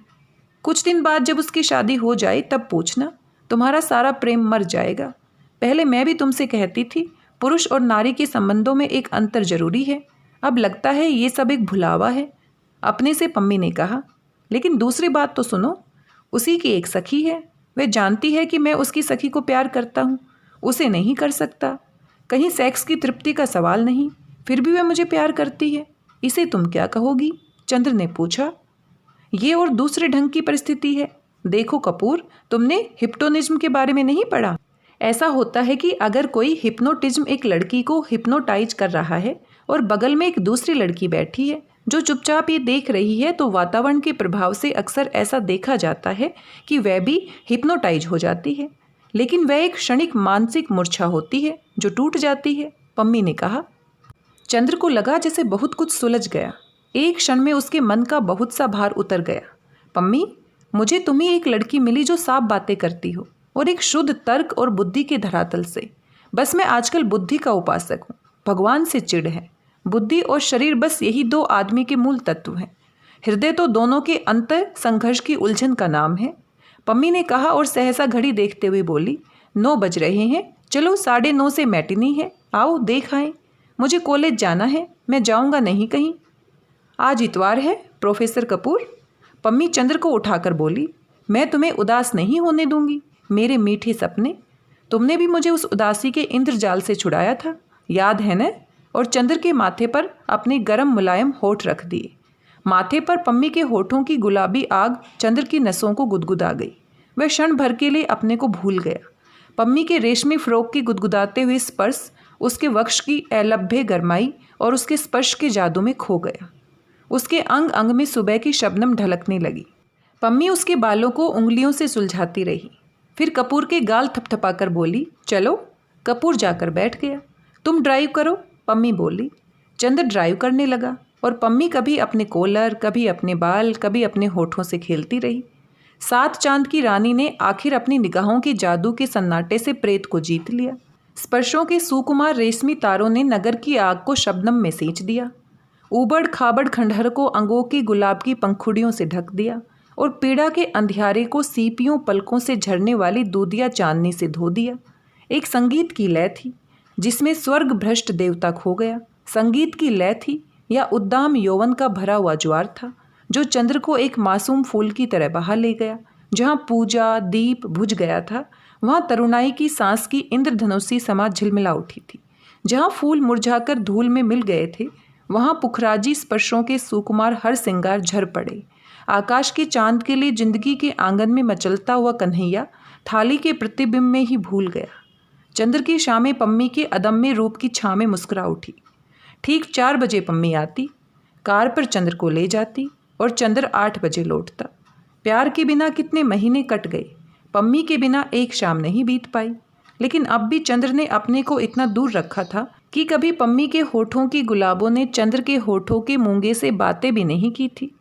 S1: कुछ दिन बाद जब उसकी शादी हो जाए तब पूछना, तुम्हारा सारा प्रेम मर जाएगा। पहले मैं भी तुमसे कहती थी, पुरुष और नारी के संबंधों में एक अंतर जरूरी है। अब लगता है ये सब एक भुलावा है, अपने से पम्मी ने कहा। लेकिन दूसरी बात तो सुनो, उसी की एक सखी है। वह जानती है कि मैं उसकी सखी को प्यार करता हूँ, उसे नहीं कर सकता। कहीं सेक्स की तृप्ति का सवाल नहीं, फिर भी वह मुझे प्यार करती है। इसे तुम क्या कहोगी? चंद्र ने पूछा। ये और दूसरे ढंग की परिस्थिति है। देखो कपूर, तुमने हिप्नोटिज्म के बारे में नहीं पढ़ा? ऐसा होता है कि अगर कोई हिप्नोटिज्म एक लड़की को हिप्नोटाइज कर रहा है और बगल में एक दूसरी लड़की बैठी है जो चुपचाप ये देख रही है, तो वातावरण के प्रभाव से अक्सर ऐसा देखा जाता है कि वह भी हिप्नोटाइज हो जाती है। लेकिन वह एक क्षणिक मानसिक मूर्छा होती है जो टूट जाती है, पम्मी ने कहा। चंद्र को लगा जैसे बहुत कुछ सुलझ गया। एक क्षण में उसके मन का बहुत सा भार उतर गया। पम्मी, मुझे तुम ही एक लड़की मिली जो साफ बातें करती हो और एक शुद्ध तर्क और बुद्धि के धरातल से। बस मैं आजकल बुद्धि का उपासक हूँ। भगवान से चिढ़ है। बुद्धि और शरीर, बस यही दो आदमी के मूल तत्व हैं। हृदय तो दोनों के अंतर संघर्ष की उलझन का नाम है, पम्मी ने कहा और सहसा घड़ी देखते हुए बोली, 9 बज रहे हैं, चलो 9:30 से मैटिनी है, आओ देख आएं। मुझे कॉलेज जाना है, मैं जाऊंगा नहीं कहीं। आज इतवार है प्रोफेसर कपूर, पम्मी चंद्र को उठाकर बोली। मैं तुम्हें उदास नहीं होने दूंगी मेरे मीठे सपने। तुमने भी मुझे उस उदासी के इंद्रजाल से छुड़ाया था, याद है न? और चंद्र के माथे पर अपने गर्म मुलायम होठ रख दिए। माथे पर पम्मी के होठों की गुलाबी आग चंद्र की नसों को गुदगुदा गई। वह क्षण भर के लिए अपने को भूल गया। पम्मी के रेशमी फ्रॉक की गुदगुदाते हुए स्पर्श उसके वक्ष की अलभ्य गरमाई और उसके स्पर्श के जादू में खो गया। उसके अंग अंग में सुबह की शबनम ढलकने लगी। पम्मी उसके बालों को उंगलियों से सुलझाती रही, फिर कपूर के गाल थपथपाकर बोली, चलो। कपूर जाकर बैठ गया। तुम ड्राइव करो, पम्मी बोली। चंद्र ड्राइव करने लगा और पम्मी कभी अपने कोलर, कभी अपने बाल, कभी अपने होठों से खेलती रही। 7 चांद की रानी ने आखिर अपनी निगाहों के जादू के सन्नाटे से प्रेत को जीत लिया। स्पर्शों के सुकुमार रेशमी तारों ने नगर की आग को शबनम में सींच दिया। ऊबड़ खाबड़ खंडहर को अंगों की गुलाब की पंखुड़ियों से ढक दिया और पीड़ा के अंधियारे को सीपियों पलकों से झरने वाली दूधिया चांदनी से धो दिया। एक संगीत की लय थी जिसमें स्वर्ग भ्रष्ट देवता खो गया। संगीत की लय थी या उद्दाम यौवन का भरा हुआ ज्वार था जो चंद्र को एक मासूम फूल की तरह बहा ले गया। जहाँ पूजा दीप बुझ गया था, वहाँ तरुणाई की सांस की इंद्रधनुषी समा झिलमिला उठी थी। जहाँ फूल मुरझाकर धूल में मिल गए थे, वहाँ पुखराजी स्पर्शों के सुकुमार हर सिंगार झर पड़े। आकाश के चांद के लिए जिंदगी के आंगन में मचलता हुआ कन्हैया थाली के प्रतिबिंब में ही भूल गया। चंद्र की शामें पम्मी के अदम्य रूप की छाँ में मुस्कुरा उठी। ठीक 4 बजे पम्मी आती, कार पर चंद्र को ले जाती और चंद्र 8 बजे लौटता। प्यार के बिना कितने महीने कट गए, पम्मी के बिना एक शाम नहीं बीत पाई। लेकिन अब भी चंद्र ने अपने को इतना दूर रखा था कि कभी पम्मी के होठों की गुलाबों ने चंद्र के होठों के मूंगे से बातें भी नहीं की थी।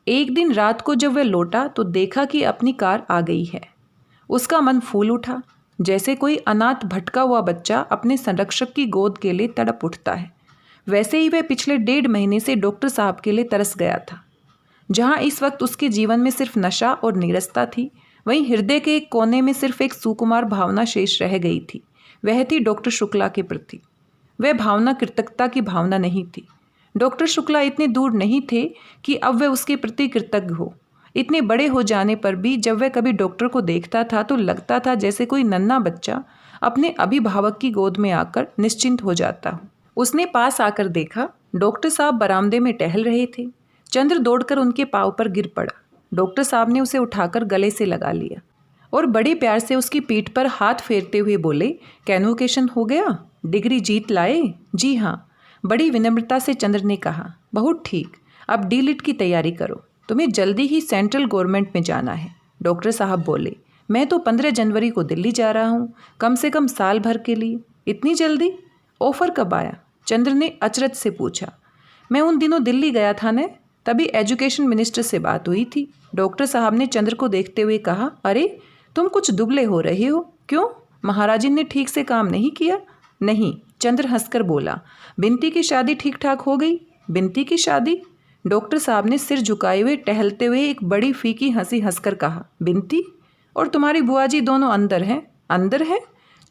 S1: एक दिन रात को जब वह लौटा तो देखा कि अपनी कार आ गई है। उसका मन फूल उठा, जैसे कोई अनाथ भटका हुआ बच्चा अपने संरक्षक की गोद के लिए तड़प उठता है। वैसे ही वह पिछले 1.5 महीने से डॉक्टर साहब के लिए तरस गया था। जहाँ इस वक्त उसके जीवन में सिर्फ नशा और नीरसता थी, वहीं हृदय के एक कोने में सिर्फ एक सुकुमार भावना शेष रह गई थी। वह थी डॉक्टर शुक्ला के प्रति। वह भावना कृतज्ञता की भावना नहीं थी। डॉक्टर शुक्ला इतने दूर नहीं थे कि अब वह उसके प्रति कृतज्ञ हो। इतने बड़े हो जाने पर भी जब वह कभी डॉक्टर को देखता था तो लगता था जैसे कोई नन्हा बच्चा अपने अभिभावक की गोद में आकर निश्चिंत हो जाता हो। उसने पास आकर देखा, डॉक्टर साहब बरामदे में टहल रहे थे। चंद्र दौड़कर उनके पाँव पर गिर पड़ा। डॉक्टर साहब ने उसे उठाकर गले से लगा लिया और बड़े प्यार से उसकी पीठ पर हाथ फेरते हुए बोले, कन्वोकेशन हो गया? डिग्री जीत लाए? जी हाँ, बड़ी विनम्रता से चंद्र ने कहा। बहुत ठीक, अब डीलिट की तैयारी करो, तुम्हें जल्दी ही सेंट्रल गवर्नमेंट में जाना है। डॉक्टर साहब बोले, मैं तो 15 जनवरी को दिल्ली जा रहा हूँ, कम से कम साल भर के लिए। इतनी जल्दी? ऑफ़र कब आया? चंद्र ने अचरज से पूछा। मैं उन दिनों दिल्ली गया था न, तभी एजुकेशन मिनिस्टर से बात हुई थी। डॉक्टर साहब ने चंद्र को देखते हुए कहा, अरे तुम कुछ दुबले हो रहे हो, क्यों? महाराजी ने ठीक से काम नहीं किया? नहीं, चंद्र हंसकर बोला, बिंती की शादी ठीक ठाक हो गई। बिंती की शादी? डॉक्टर साहब ने सिर झुकाए हुए टहलते हुए एक बड़ी फीकी हंसी हंसकर कहा, बिंती और तुम्हारी बुआ जी दोनों अंदर हैं? अंदर है?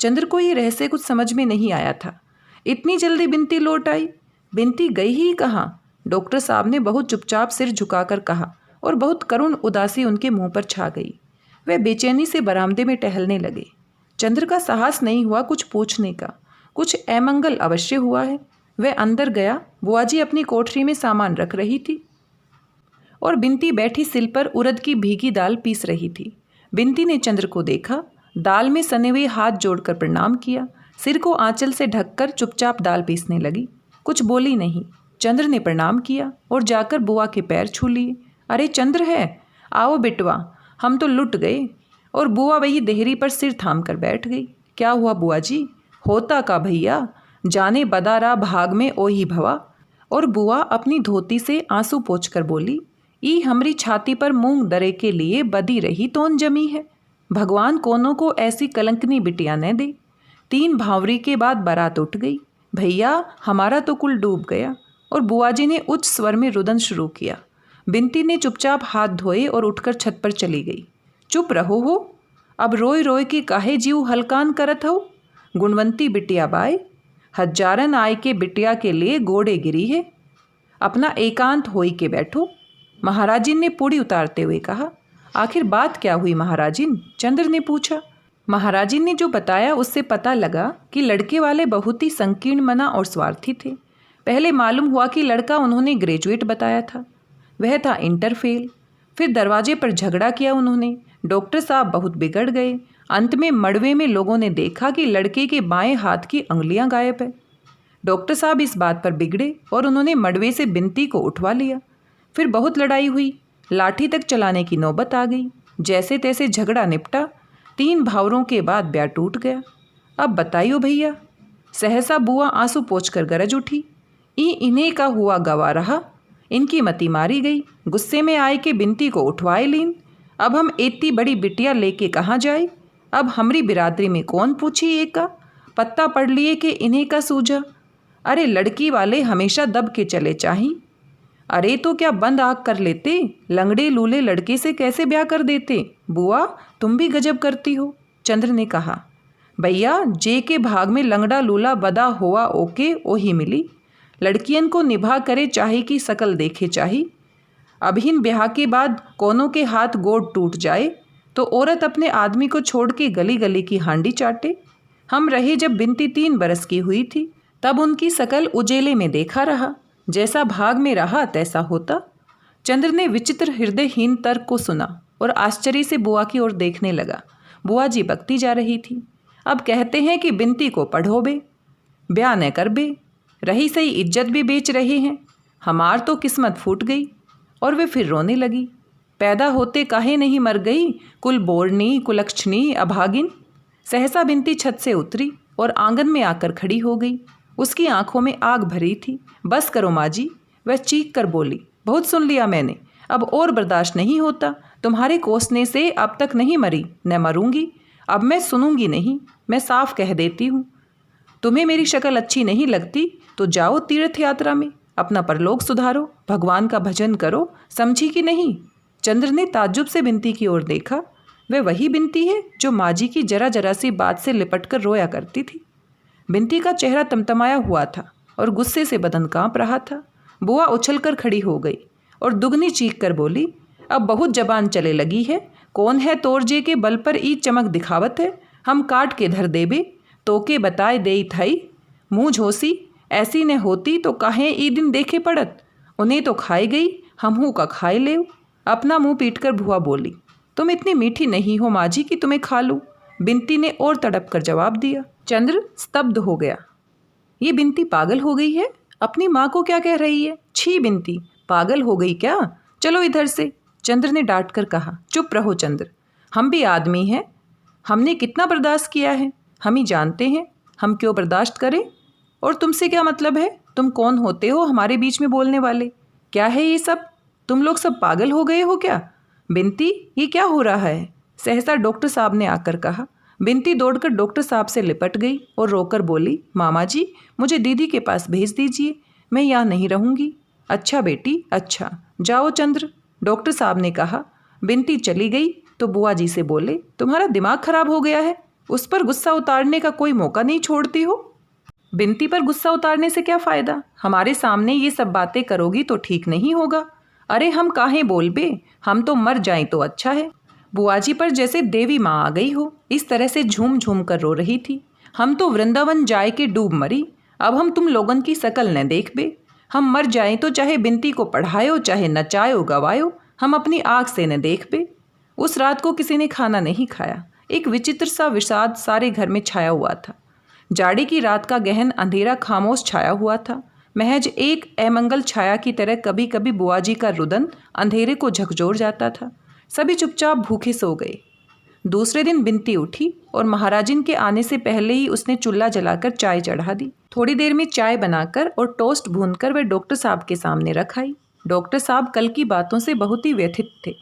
S1: चंद्र को ये रहस्य कुछ समझ में नहीं आया था। इतनी जल्दी बिंती लौट आई? बिंती गई ही कहाँ? डॉक्टर साहब ने बहुत चुपचाप सिर झुकाकर कहा और बहुत करुण उदासी उनके मुंह पर छा गई। वे बेचैनी से बरामदे में टहलने लगे। चंद्र का साहस नहीं हुआ कुछ पूछने का। कुछ अमंगल अवश्य हुआ है। वह अंदर गया। बुआ जी अपनी कोठरी में सामान रख रही थी और बिंती बैठी सिल पर उड़द की भीगी दाल पीस रही थी। बिंती ने चंद्र को देखा, दाल में सने हुए हाथ जोड़कर प्रणाम किया, सिर को आंचल से ढककर चुपचाप दाल पीसने लगी। कुछ बोली नहीं। चंद्र ने प्रणाम किया और जाकर बुआ के पैर छू लिए। अरे चंद्र है, आओ बिटवा, हम तो लुट गए। और बुआ वही देहरी पर सिर थाम कर बैठ गई। क्या हुआ बुआ जी? होता का भैया, जाने बदारा भाग में ओही भवा। और बुआ अपनी धोती से आंसू पोंछकर बोली, ई हमरी छाती पर मूंग दरे के लिए बदी रही तोन जमी है। भगवान कोनों को ऐसी कलंकनी बिटिया न दे। 3 भावरी के बाद बारात उठ गई। भैया हमारा तो कुल डूब गया। और बुआ जी ने उच्च स्वर में रुदन शुरू किया। बिंती ने चुपचाप हाथ धोए और उठकर छत पर चली गई। चुप रहो हो, अब रोय रोय के काहे जीव हलकान करत हो? गुणवंती बिटिया बाई, हजारन आय के बिटिया के लिए गोड़े गिरी है। अपना एकांत होई के बैठो। महाराजिन ने पूड़ी उतारते हुए कहा। आखिर बात क्या हुई महाराजिन? चंद्र ने पूछा। महाराजिन ने जो बताया उससे पता लगा कि लड़के वाले बहुत ही संकीर्ण मना और स्वार्थी थे। पहले मालूम हुआ कि लड़का उन्होंने ग्रेजुएट बताया था, वह था इंटर फेल। फिर दरवाजे पर झगड़ा किया उन्होंने। डॉक्टर साहब बहुत बिगड़ गए। अंत में मड़वे में लोगों ने देखा कि लड़के के बाएं हाथ की अंगुलियां गायब है। डॉक्टर साहब इस बात पर बिगड़े और उन्होंने मड़वे से बिंती को उठवा लिया। फिर बहुत लड़ाई हुई, लाठी तक चलाने की नौबत आ गई। जैसे तैसे झगड़ा निपटा। 3 भावरों के बाद ब्याह टूट गया। अब बताइयो भैया। सहसा बुआ आंसू पोंछकर गरज उठी। इन्हीं का हुआ गवा रहा। इनकी मती मारी गई। गुस्से में आए के बिंती को उठवाए लीन। अब हम इतनी बड़ी बिटिया लेके कहाँ जाए? अब हमरी बिरादरी में कौन पूछी एक का? पत्ता पढ़ लिए कि इन्हीं का सूझा। अरे लड़की वाले हमेशा दब के चले चाहिए। अरे तो क्या बंद आँख कर लेते? लंगड़े लूले लड़के से कैसे ब्याह कर देते? बुआ तुम भी गजब करती हो। चंद्र ने कहा। भैया जे के भाग में लंगड़ा लूला बदा हुआ ओके ओही मिली। लड़कियन को निभा करे चाहे की शकल देखे चाही। अभिन ब्याह के बाद कोनों के हाथ गोड़ टूट जाए तो औरत अपने आदमी को छोड़ के गली गली की हांडी चाटे। हम रहे जब बिंती 3 बरस की हुई थी, तब उनकी शकल उजेले में देखा रहा। जैसा भाग में रहा तैसा होता। चंद्र ने विचित्र हृदयहीन तर्क को सुना और आश्चर्य से बुआ की ओर देखने लगा। बुआ जी बकती जा रही थी। अब कहते हैं कि बिंती को पढ़ो बे, ब्याह न कर बे, रही सही इज्जत भी बेच रहे हैं। हमार तो किस्मत फूट गई। और वे फिर रोने लगी। पैदा होते काहे नहीं मर गई, कुल बोरनी कुलक्षणी अभागिन। सहसा बिंती छत से उतरी और आंगन में आकर खड़ी हो गई। उसकी आंखों में आग भरी थी। बस करो माँ जी, वह चीख कर बोली। बहुत सुन लिया मैंने, अब और बर्दाश्त नहीं होता, तुम्हारे कोसने से अब तक नहीं मरी, न मरूंगी। अब मैं सुनूंगी नहीं, मैं साफ कह देती हूँ। तुम्हें मेरी शक्ल अच्छी नहीं लगती तो जाओ तीर्थ यात्रा में, अपना परलोक सुधारो, भगवान का भजन करो, समझी कि नहीं? चंद्र ने ताज्जुब से बिंती की ओर देखा। वह वही बिंती है जो माँ जी की जरा जरा सी बात से लिपट कर रोया करती थी। बिंती का चेहरा तमतमाया हुआ था और गुस्से से बदन कांप रहा था। बुआ उछलकर खड़ी हो गई और दुगनी चीख कर बोली, अब बहुत जबान चले लगी है। कौन है तोरजे के बल पर ई चमक दिखावत है? हम काट के धर देबे, तोके बताए दे थाई। मुँह झोसी, ऐसी न होती तो काहे ई दिन देखे पड़त। उन्हें तो खाई गई, हमहू का खाए ले। अपना मुंह पीट कर भुआ बोली, तुम इतनी मीठी नहीं हो माँ जी कि तुम्हें खा लूँ। बिंती ने और तड़प कर जवाब दिया। चंद्र स्तब्ध हो गया। ये बिंती पागल हो गई है? अपनी माँ को क्या कह रही है? छी बिंती, पागल हो गई क्या? चलो इधर से, चंद्र ने डांट कर कहा। चुप रहो चंद्र, हम भी आदमी हैं, हमने कितना बर्दाश्त किया है, हम ही जानते हैं, हम क्यों बर्दाश्त करें। और तुमसे क्या मतलब है? तुम कौन होते हो हमारे बीच में बोलने वाले? क्या है ये सब? तुम लोग सब पागल हो गए हो क्या? बिंती, ये क्या हो रहा है? सहसा डॉक्टर साहब ने आकर कहा। बिंती दौड़कर डॉक्टर साहब से लिपट गई और रोकर बोली, मामा जी, मुझे दीदी के पास भेज दीजिए, मैं यहाँ नहीं रहूँगी। अच्छा बेटी, अच्छा, जाओ चंद्र, डॉक्टर साहब ने कहा। बिंती चली गई तो बुआ जी से बोले, तुम्हारा दिमाग खराब हो गया है, उस पर गुस्सा उतारने का कोई मौका नहीं छोड़ती हो। बिंती पर गुस्सा उतारने से क्या फ़ायदा? हमारे सामने ये सब बातें करोगी तो ठीक नहीं होगा। अरे हम काहे बोल बे, हम तो मर जाएं तो अच्छा है। बुआ जी पर जैसे देवी माँ आ गई हो, इस तरह से झूम झूम कर रो रही थी। हम तो वृंदावन जाए के डूब मरी, अब हम तुम लोगन की शकल न देख बे। हम मर जाएं तो चाहे बिंती को पढ़ायो, चाहे नचायो गवायो, हम अपनी आँख से न देख बे। उस रात को किसी ने खाना नहीं खाया। एक विचित्र सा विषाद सारे घर में छाया हुआ था। जाड़े की रात का गहन अंधेरा खामोश छाया हुआ था। महज एक अमंगल छाया की तरह कभी कभी बुआ जी का रुदन अंधेरे को झकझोर जाता था। सभी चुपचाप भूखे सो गए। दूसरे दिन बिंती उठी और महाराजिन के आने से पहले ही उसने चूल्हा जलाकर चाय चढ़ा दी। थोड़ी देर में चाय बनाकर और टोस्ट भूनकर वह डॉक्टर साहब के सामने रख आई। डॉक्टर साहब कल की बातों से बहुत ही व्यथित थे।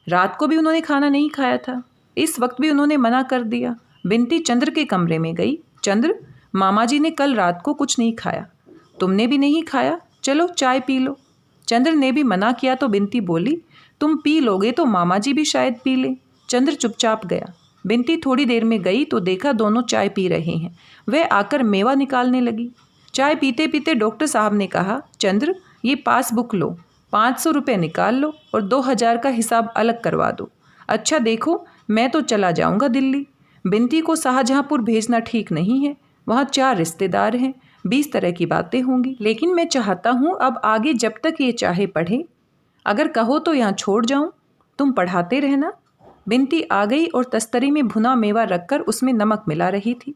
S1: रात को भी उन्होंने खाना नहीं खाया था, इस वक्त भी उन्होंने मना कर दिया। बिंती चंद्र के कमरे में गई। चंद्र, मामा जी ने कल रात को कुछ नहीं खाया, तुमने भी नहीं खाया, चलो चाय पी लो। चंद्र ने भी मना किया तो बिंती बोली, तुम पी लोगे तो मामा जी भी शायद पी लें। चंद्र चुपचाप गया। बिंती थोड़ी देर में गई तो देखा दोनों चाय पी रहे हैं। वह आकर मेवा निकालने लगी। चाय पीते पीते डॉक्टर साहब ने कहा, चंद्र, ये पासबुक लो, 500 रुपये निकाल लो और 2000 का हिसाब अलग करवा दो। अच्छा देखो, मैं तो चला जाऊंगा दिल्ली। बिंती को शाहजहांपुर भेजना ठीक नहीं है, वहाँ 4 रिश्तेदार हैं, 20 तरह की बातें होंगी। लेकिन मैं चाहता हूँ अब आगे जब तक ये चाहे पढ़े, अगर कहो तो यहाँ छोड़ जाऊँ, तुम पढ़ाते रहना। बिंती आ गई और तस्तरी में भुना मेवा रखकर उसमें नमक मिला रही थी।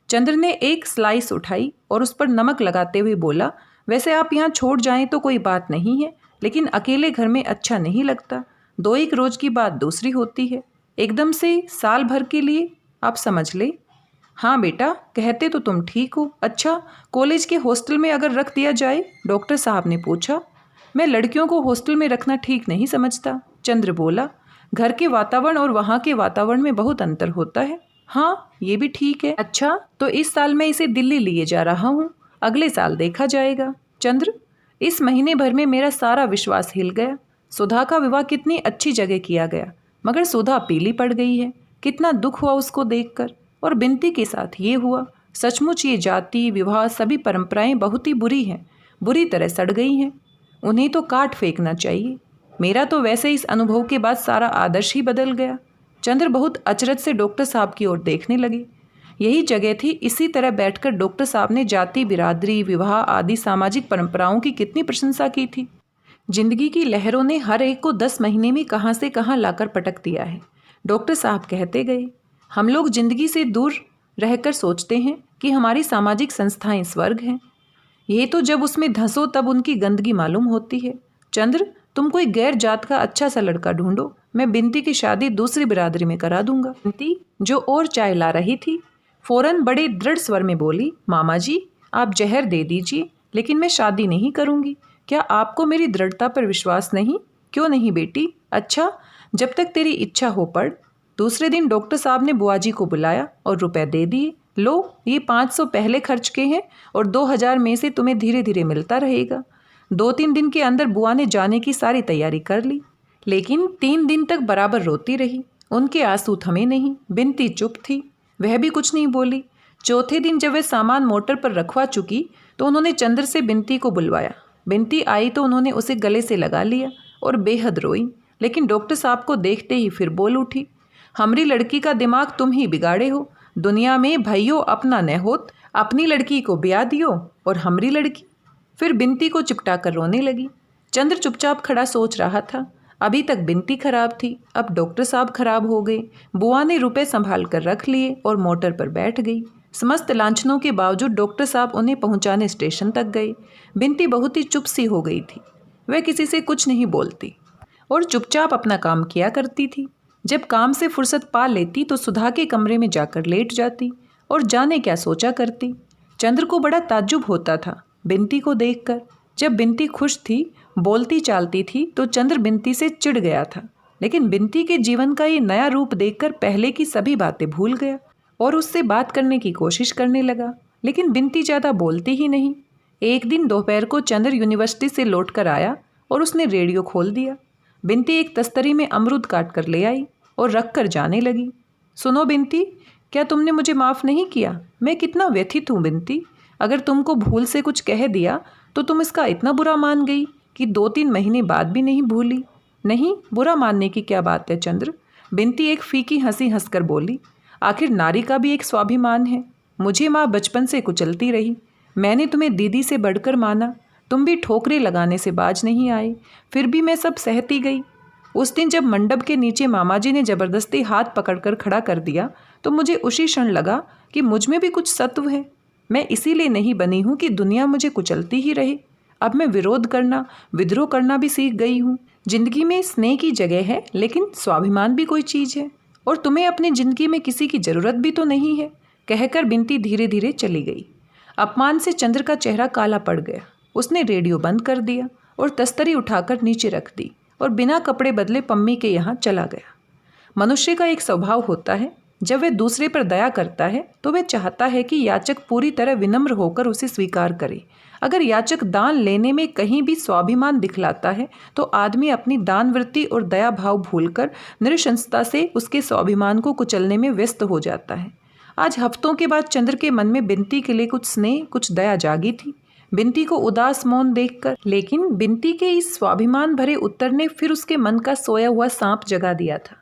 S1: चंद्र ने एक स्लाइस उठाई और उस पर नमक लगाते हुए बोला, वैसे आप यहाँ छोड़ जाएं तो कोई बात नहीं है, लेकिन अकेले घर में अच्छा नहीं लगता। 2-1 रोज की बात दूसरी होती है, एकदम से साल भर के लिए आप समझ ले। हाँ बेटा, कहते तो तुम ठीक हो। अच्छा, कॉलेज के हॉस्टल में अगर रख दिया जाए? डॉक्टर साहब ने पूछा। मैं लड़कियों को हॉस्टल में रखना ठीक नहीं समझता, चंद्र बोला। घर के वातावरण और वहाँ के वातावरण में बहुत अंतर होता है। हाँ, ये भी ठीक है। अच्छा, तो इस साल मैं इसे दिल्ली लिए जा रहा हूँ, अगले साल देखा जाएगा। चंद्र, इस महीने भर में मेरा सारा विश्वास हिल गया। सुधा का विवाह कितनी अच्छी जगह किया गया, मगर सुधा पीली पड़ गई है। कितना दुख हुआ उसको देखकर। और बिंती के साथ ये हुआ। सचमुच ये जाति, विवाह, सभी परंपराएं बहुत ही बुरी हैं, बुरी तरह सड़ गई हैं। उन्हें तो काट फेंकना चाहिए। मेरा तो वैसे इस अनुभव के बाद सारा आदर्श ही बदल गया। चंद्र बहुत अचरज से डॉक्टर साहब की ओर देखने लगी। यही जगह थी, इसी तरह बैठकर डॉक्टर साहब ने जाति, बिरादरी, विवाह आदि सामाजिक परंपराओं की कितनी प्रशंसा की थी। जिंदगी की लहरों ने हर एक को 10 महीने में कहाँ से कहाँ लाकर पटक दिया है। डॉक्टर साहब कहते गए, हम लोग जिंदगी से दूर रहकर सोचते हैं कि हमारी सामाजिक संस्थाएं स्वर्ग हैं। ये तो जब उसमें धंसो तब उनकी गंदगी मालूम होती है। चंद्र, तुम कोई गैर जात का अच्छा सा लड़का ढूंढो, मैं बिंती की शादी दूसरी बिरादरी में करा दूंगा। बिंती, जो और चाय ला रही थी, फौरन बड़े दृढ़ स्वर में बोली, मामा जी, आप जहर दे दीजिए, लेकिन मैं शादी नहीं करूंगी। क्या आपको मेरी दृढ़ता पर विश्वास नहीं? क्यों नहीं बेटी? अच्छा, जब तक तेरी इच्छा हो पढ़। दूसरे दिन डॉक्टर साहब ने बुआ जी को बुलाया और रुपए दे दिए। लो, ये 500 पहले खर्च के हैं और 2000 में से तुम्हें धीरे धीरे मिलता रहेगा। 2-3 दिन के अंदर बुआ ने जाने की सारी तैयारी कर ली, लेकिन 3 दिन तक बराबर रोती रही। उनके आंसू थमे नहीं। बिनती चुप थी, वह भी कुछ नहीं बोली। चौथे दिन जब वे सामान मोटर पर रखवा चुकी तो उन्होंने चंद्र से बिनती को बुलवाया। बिनती आई तो उन्होंने उसे गले से लगा लिया और बेहद रोई, लेकिन डॉक्टर साहब को देखते ही फिर बोल उठी, हमारी लड़की का दिमाग तुम ही बिगाड़े हो। दुनिया में भाइयों अपना न होत, अपनी लड़की को ब्याह दियो और हमारी लड़की। फिर बिनती को चिपटा कर रोने लगी। चंद्र चुपचाप खड़ा सोच रहा था। अभी तक बिनती खराब थी, अब डॉक्टर साहब खराब हो गए। बुआ ने रुपए संभाल कर रख लिए और मोटर पर बैठ गई। समस्त लांछनों के बावजूद डॉक्टर साहब उन्हें पहुंचाने स्टेशन तक गए। बिनती बहुत ही चुप सी हो गई थी। वह किसी से कुछ नहीं बोलती और चुपचाप अपना काम किया करती थी। जब काम से फुर्सत पा लेती तो सुधा के कमरे में जाकर लेट जाती और जाने क्या सोचा करती। चंद्र को बड़ा ताज्जुब होता था बिनती को देखकर। जब बिनती खुश थी, बोलती चालती थी तो चंद्र बिनती से चिढ़ गया था, लेकिन बिनती के जीवन का ये नया रूप देखकर पहले की सभी बातें भूल गया और उससे बात करने की कोशिश करने लगा, लेकिन बिनती ज़्यादा बोलती ही नहीं। एक दिन दोपहर को चंद्र यूनिवर्सिटी से लौट कर आया और उसने रेडियो खोल दिया। बिनती एक तस्तरी में अमरूद काट कर ले आई और रख कर जाने लगी। सुनो बिनती, क्या तुमने मुझे माफ़ नहीं किया? मैं कितना व्यथित हूँ बिनती। अगर तुमको भूल से कुछ कह दिया तो तुम इसका इतना बुरा मान गई कि 2-3 महीने बाद भी नहीं भूली। नहीं, बुरा मानने की क्या बात है चंद्र? बिनती एक फीकी हंसी हंसकर बोली। आखिर नारी का भी एक स्वाभिमान है। मुझे माँ बचपन से कुचलती रही, मैंने तुम्हें दीदी से बढ़कर माना। तुम भी ठोकरे लगाने से बाज नहीं आए, फिर भी मैं सब सहती गई। उस दिन जब मंडप के नीचे मामा जी ने जबरदस्ती हाथ पकड़कर खड़ा कर दिया तो मुझे उसी क्षण लगा कि मुझ में भी कुछ सत्व है। मैं इसीलिए नहीं बनी हूँ कि दुनिया मुझे कुचलती ही रहे। अब मैं विरोध करना, विद्रोह करना भी सीख गई हूँ। जिंदगी में स्नेह की जगह है, लेकिन स्वाभिमान भी कोई चीज़ है, और तुम्हें अपनी जिंदगी में किसी की ज़रूरत भी तो नहीं है। कहकर बिनती धीरे धीरे चली गई। अपमान से चंद्र का चेहरा काला पड़ गया। उसने रेडियो बंद कर दिया और तस्तरी उठाकर नीचे रख दी और बिना कपड़े बदले पम्मी के यहाँ चला गया। मनुष्य का एक स्वभाव होता है, जब वह दूसरे पर दया करता है तो वह चाहता है कि याचक पूरी तरह विनम्र होकर उसे स्वीकार करे। अगर याचक दान लेने में कहीं भी स्वाभिमान दिखलाता है तो आदमी अपनी दान वृत्ति और दया भाव भूलकर निरशंसता से उसके स्वाभिमान को कुचलने में व्यस्त हो जाता है। आज हफ्तों के बाद चंद्र के मन में बिनती के लिए कुछ स्नेह, कुछ दया जागी थी। बिनती को उदास मौन देखकर, लेकिन बिनती के इस स्वाभिमान भरे उत्तर ने फिर उसके मन का सोया हुआ सांप जगा दिया था।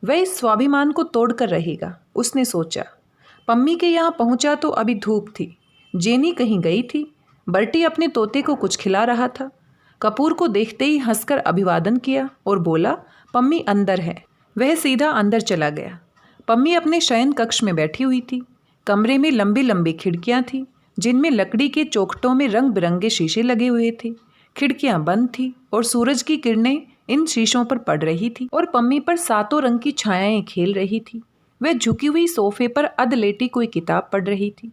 S1: वह इस स्वाभिमान को तोड़कर रहेगा, उसने सोचा। पम्मी के यहाँ पहुंचा तो अभी धूप थी। जेनी कहीं गई थी। बर्टी अपने तोते को कुछ खिला रहा था। कपूर को देखते ही हंसकर अभिवादन किया और बोला, पम्मी अंदर है। वह सीधा अंदर चला गया। पम्मी अपने शयन कक्ष में बैठी हुई थी। कमरे में लंबी लंबी खिड़कियां थीं, जिनमें लकड़ी के चौखटों में रंग बिरंगे शीशे लगे हुए थे। खिड़कियां बंद थी और सूरज की किरणें इन शीशों पर पड़ रही थी और पम्मी पर सातों रंग की छायाएं खेल रही थी। वह झुकी हुई सोफे पर अधलेटी कोई किताब पढ़ रही थी।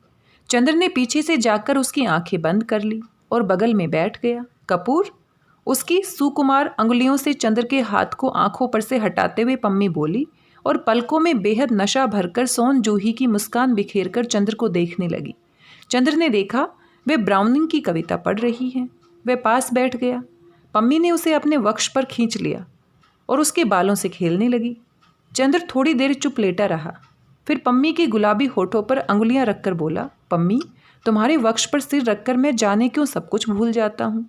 S1: चंद्र ने पीछे से जाकर उसकी आंखें बंद कर ली और बगल में बैठ गया। कपूर? उसकी सुकुमार अंगुलियों से चंद्र के हाथ को आंखों पर से हटाते हुए पम्मी बोली और पलकों में बेहद नशा भरकर सोन जूही की मुस्कान बिखेर कर चंद्र को देखने लगी। चंद्र ने देखा वह ब्राउनिंग की कविता पढ़ रही है। वह पास बैठ गया। पम्मी ने उसे अपने वक्ष पर खींच लिया और उसके बालों से खेलने लगी। चंद्र थोड़ी देर चुप लेटा रहा, फिर पम्मी के गुलाबी होठों पर अंगुलियां रखकर बोला, पम्मी, तुम्हारे वक्ष पर सिर रखकर मैं जाने क्यों सब कुछ भूल जाता हूँ।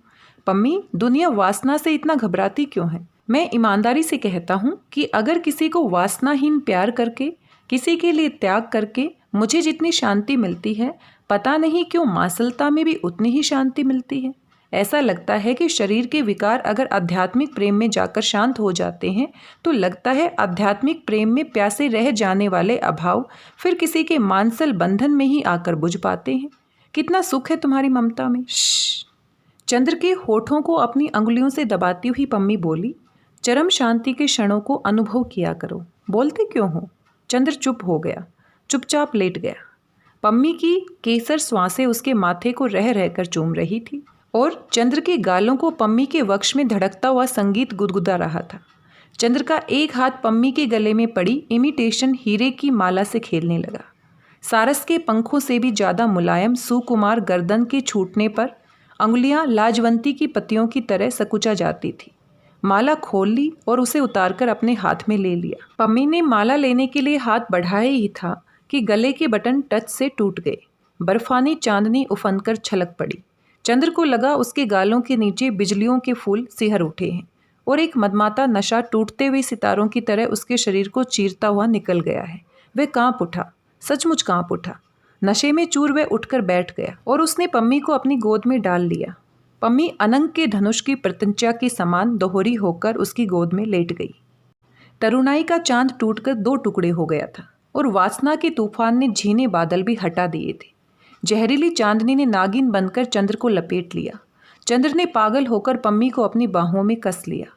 S1: पम्मी, दुनिया वासना से इतना घबराती क्यों है? मैं ईमानदारी से कहता हूँ कि अगर किसी को वासनाहीन प्यार करके, किसी के लिए त्याग करके मुझे जितनी शांति मिलती है, पता नहीं क्यों मासलता में भी उतनी ही शांति मिलती है। ऐसा लगता है कि शरीर के विकार अगर आध्यात्मिक प्रेम में जाकर शांत हो जाते हैं तो लगता है आध्यात्मिक प्रेम में प्यासे रह जाने वाले अभाव फिर किसी के मानसल बंधन में ही आकर बुझ पाते हैं। कितना सुख है तुम्हारी ममता में। चंद्र के होठों को अपनी अंगुलियों से दबाती हुई पम्मी बोली, चरम शांति के क्षणों को अनुभव किया करो। बोलते क्यों हो? चंद्र चुप हो गया, चुपचाप लेट गया। पम्मी की केसर श्वासें उसके माथे को रह रहकर चूम रही थी और चंद्र के गालों को पम्मी के वक्ष में धड़कता हुआ संगीत गुदगुदा रहा था। चंद्र का एक हाथ पम्मी के गले में पड़ी इमिटेशन हीरे की माला से खेलने लगा। सारस के पंखों से भी ज़्यादा मुलायम सुकुमार गर्दन के छूटने पर अंगुलियां लाजवंती की पत्तियों की तरह सकुचा जाती थी। माला खोल ली और उसे उतारकर अपने हाथ में ले लिया। पम्मी ने माला लेने के लिए हाथ बढ़ाया ही था कि गले के बटन टच से टूट गए। बर्फानी चांदनी उफनकर छलक पड़ी। चंद्र को लगा उसके गालों के नीचे बिजलियों के फूल सिहर उठे हैं और एक मदमाता नशा टूटते हुए सितारों की तरह उसके शरीर को चीरता हुआ निकल गया है। वह कांप उठा, सचमुच कांप उठा। नशे में चूर वह उठकर बैठ गया और उसने पम्मी को अपनी गोद में डाल लिया। पम्मी अनंग के धनुष की प्रत्यंचा के समान दोहरी होकर उसकी गोद में लेट गई। तरुणाई का चांद टूटकर 2 टुकड़े हो गया था और वासना के तूफान ने झीने बादल भी हटा दिए थे। जहरीली चांदनी ने नागिन बनकर चंद्र को लपेट लिया। चंद्र ने पागल होकर पम्मी को अपनी बाहों में कस लिया।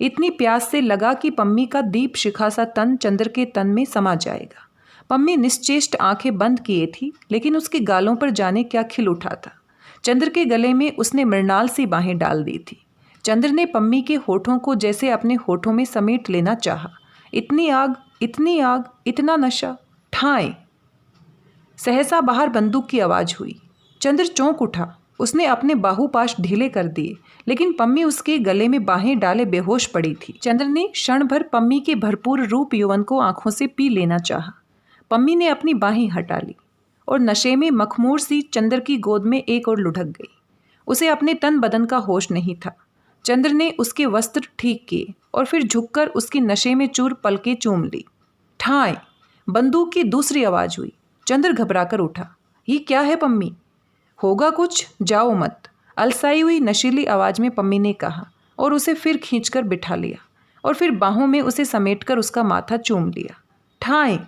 S1: इतनी प्यास से लगा कि पम्मी का दीप शिखा सा तन चंद्र के तन में समा जाएगा। पम्मी निश्चेष्ट आंखें बंद किए थी, लेकिन उसके गालों पर जाने क्या खिल उठा था। चंद्र के गले में उसने मृणाल सी बाहें डाल दी थी। चंद्र ने पम्मी के होठों को जैसे अपने होठों में समेट लेना चाहा। इतनी आग, इतनी आग, इतना नशा, ठाएं। सहसा बाहर बंदूक की आवाज़ हुई। चंद्र चौंक उठा। उसने अपने बाहुपाश ढीले कर दिए, लेकिन पम्मी उसके गले में बाहें डाले बेहोश पड़ी थी। चंद्र ने क्षण भर पम्मी के भरपूर रूप यौवन को आंखों से पी लेना चाहा। पम्मी ने अपनी बाहें हटा ली और नशे में मखमूर सी चंद्र की गोद में एक और लुढ़क गई। उसे अपने तन बदन का होश नहीं था। चंद्र ने उसके वस्त्र ठीक किए और फिर झुककर उसकी नशे में चूर पलकें चूम ली। ठाएं। बंदूक की दूसरी आवाज़ हुई। चंद्र घबराकर उठा। ये क्या है पम्मी? होगा कुछ, जाओ मत, अलसाई हुई नशीली आवाज़ में पम्मी ने कहा और उसे फिर खींचकर बिठा लिया और फिर बाहों में उसे समेटकर उसका माथा चूम लिया। ठाएं।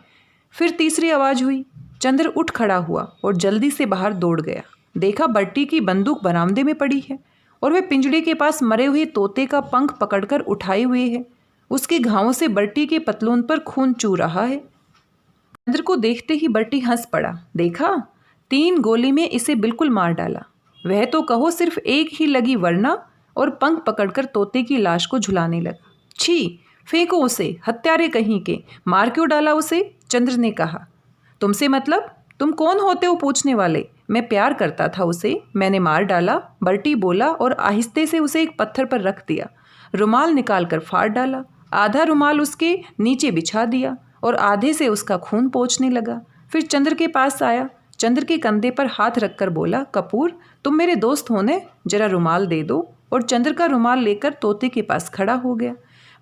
S1: फिर तीसरी आवाज़ हुई। चंद्र उठ खड़ा हुआ और जल्दी से बाहर दौड़ गया। देखा बर्टी की बंदूक बरामदे में पड़ी है और वह पिंजड़े के पास मरे हुए तोते का पंख पकड़कर उठाए हुए है। उसके घावों से बर्टी के पतलून पर खून चू रहा है। चंद्र को देखते ही बर्टी हंस पड़ा। देखा, 3 गोली में इसे बिल्कुल मार डाला। वह तो कहो सिर्फ एक ही लगी वरना, और पंख पकड़कर तोते की लाश को झुलाने लगा। छी, फेंको उसे, हत्यारे कहीं के, मार क्यों डाला उसे? चंद्र ने कहा। तुमसे मतलब? तुम कौन होते हो पूछने वाले? मैं प्यार करता था उसे, मैंने मार डाला, बर्टी बोला और आहिस्ते से उसे एक पत्थर पर रख दिया। रुमाल निकाल कर फाड़ डाला, आधा रुमाल उसके नीचे बिछा दिया और आधे से उसका खून पोंछने लगा। फिर चंद्र के पास आया, चंद्र के कंधे पर हाथ रखकर बोला, कपूर, तुम मेरे दोस्त हो ने, जरा रुमाल दे दो। और चंद्र का रुमाल लेकर तोते के पास खड़ा हो गया।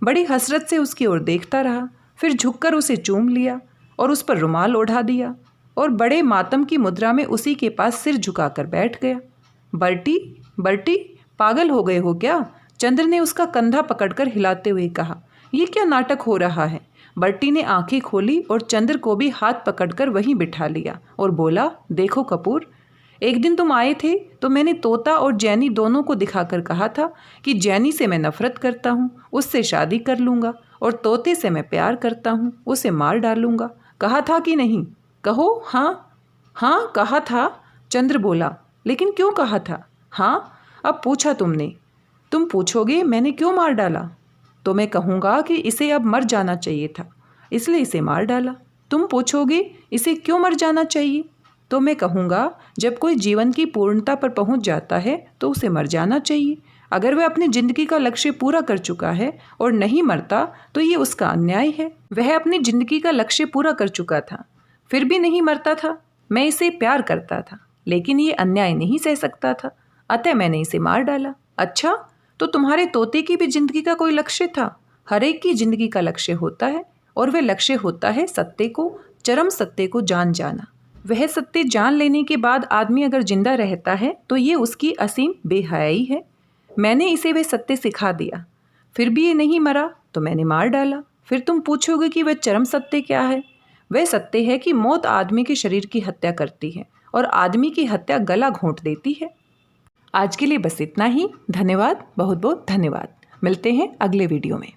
S1: बड़ी हसरत से उसकी ओर देखता रहा, फिर झुककर उसे चूम लिया और उस पर रुमाल ओढ़ा दिया और बड़े मातम की मुद्रा में उसी के पास सिर झुकाकर बैठ गया। बर्टी, बर्टी, पागल हो गए हो क्या? चंद्र ने उसका कंधा पकड़कर हिलाते हुए कहा। ये क्या नाटक हो रहा है? बर्टी ने आंखें खोली और चंद्र को भी हाथ पकड़कर वहीं बिठा लिया और बोला, देखो कपूर, एक दिन तुम आए थे तो मैंने तोता और जैनी दोनों को दिखाकर कहा था कि जैनी से मैं नफरत करता हूँ, उससे शादी कर लूँगा, और तोते से मैं प्यार करता हूँ, उसे मार डालूँगा। कहा था कि नहीं? कहो। हाँ हाँ, कहा था। चंद्र बोला। लेकिन क्यों कहा था? हाँ, अब पूछा तुमने, तुम पूछोगे मैंने क्यों मार डाला, तो मैं कहूँगा कि इसे अब मर जाना चाहिए था, इसलिए इसे मार डाला। तुम पूछोगे इसे क्यों मर जाना चाहिए, तो मैं कहूँगा जब कोई जीवन की पूर्णता पर पहुँच जाता है तो उसे मर जाना चाहिए। अगर वह अपनी ज़िंदगी का लक्ष्य पूरा कर चुका है और नहीं मरता तो ये उसका अन्याय है। वह अपनी ज़िंदगी का लक्ष्य पूरा कर चुका था, फिर भी नहीं मरता था। मैं इसे प्यार करता था, लेकिन ये अन्याय नहीं सह सकता था, अतः मैंने इसे मार डाला। अच्छा, तो तुम्हारे तोते की भी जिंदगी का कोई लक्ष्य था? हर एक की जिंदगी का लक्ष्य होता है, और वह लक्ष्य होता है सत्य को, चरम सत्य को जान जाना। वह सत्य जान लेने के बाद आदमी अगर जिंदा रहता है तो ये उसकी असीम बेहयाई है। मैंने इसे वह सत्य सिखा दिया, फिर भी ये नहीं मरा तो मैंने मार डाला। फिर तुम पूछोगे कि वह चरम सत्य क्या है? वह सत्य है कि मौत आदमी के शरीर की हत्या करती है और आदमी की हत्या गला घोंट देती है। आज के लिए बस इतना ही। धन्यवाद, बहुत बहुत धन्यवाद। मिलते हैं अगले वीडियो में।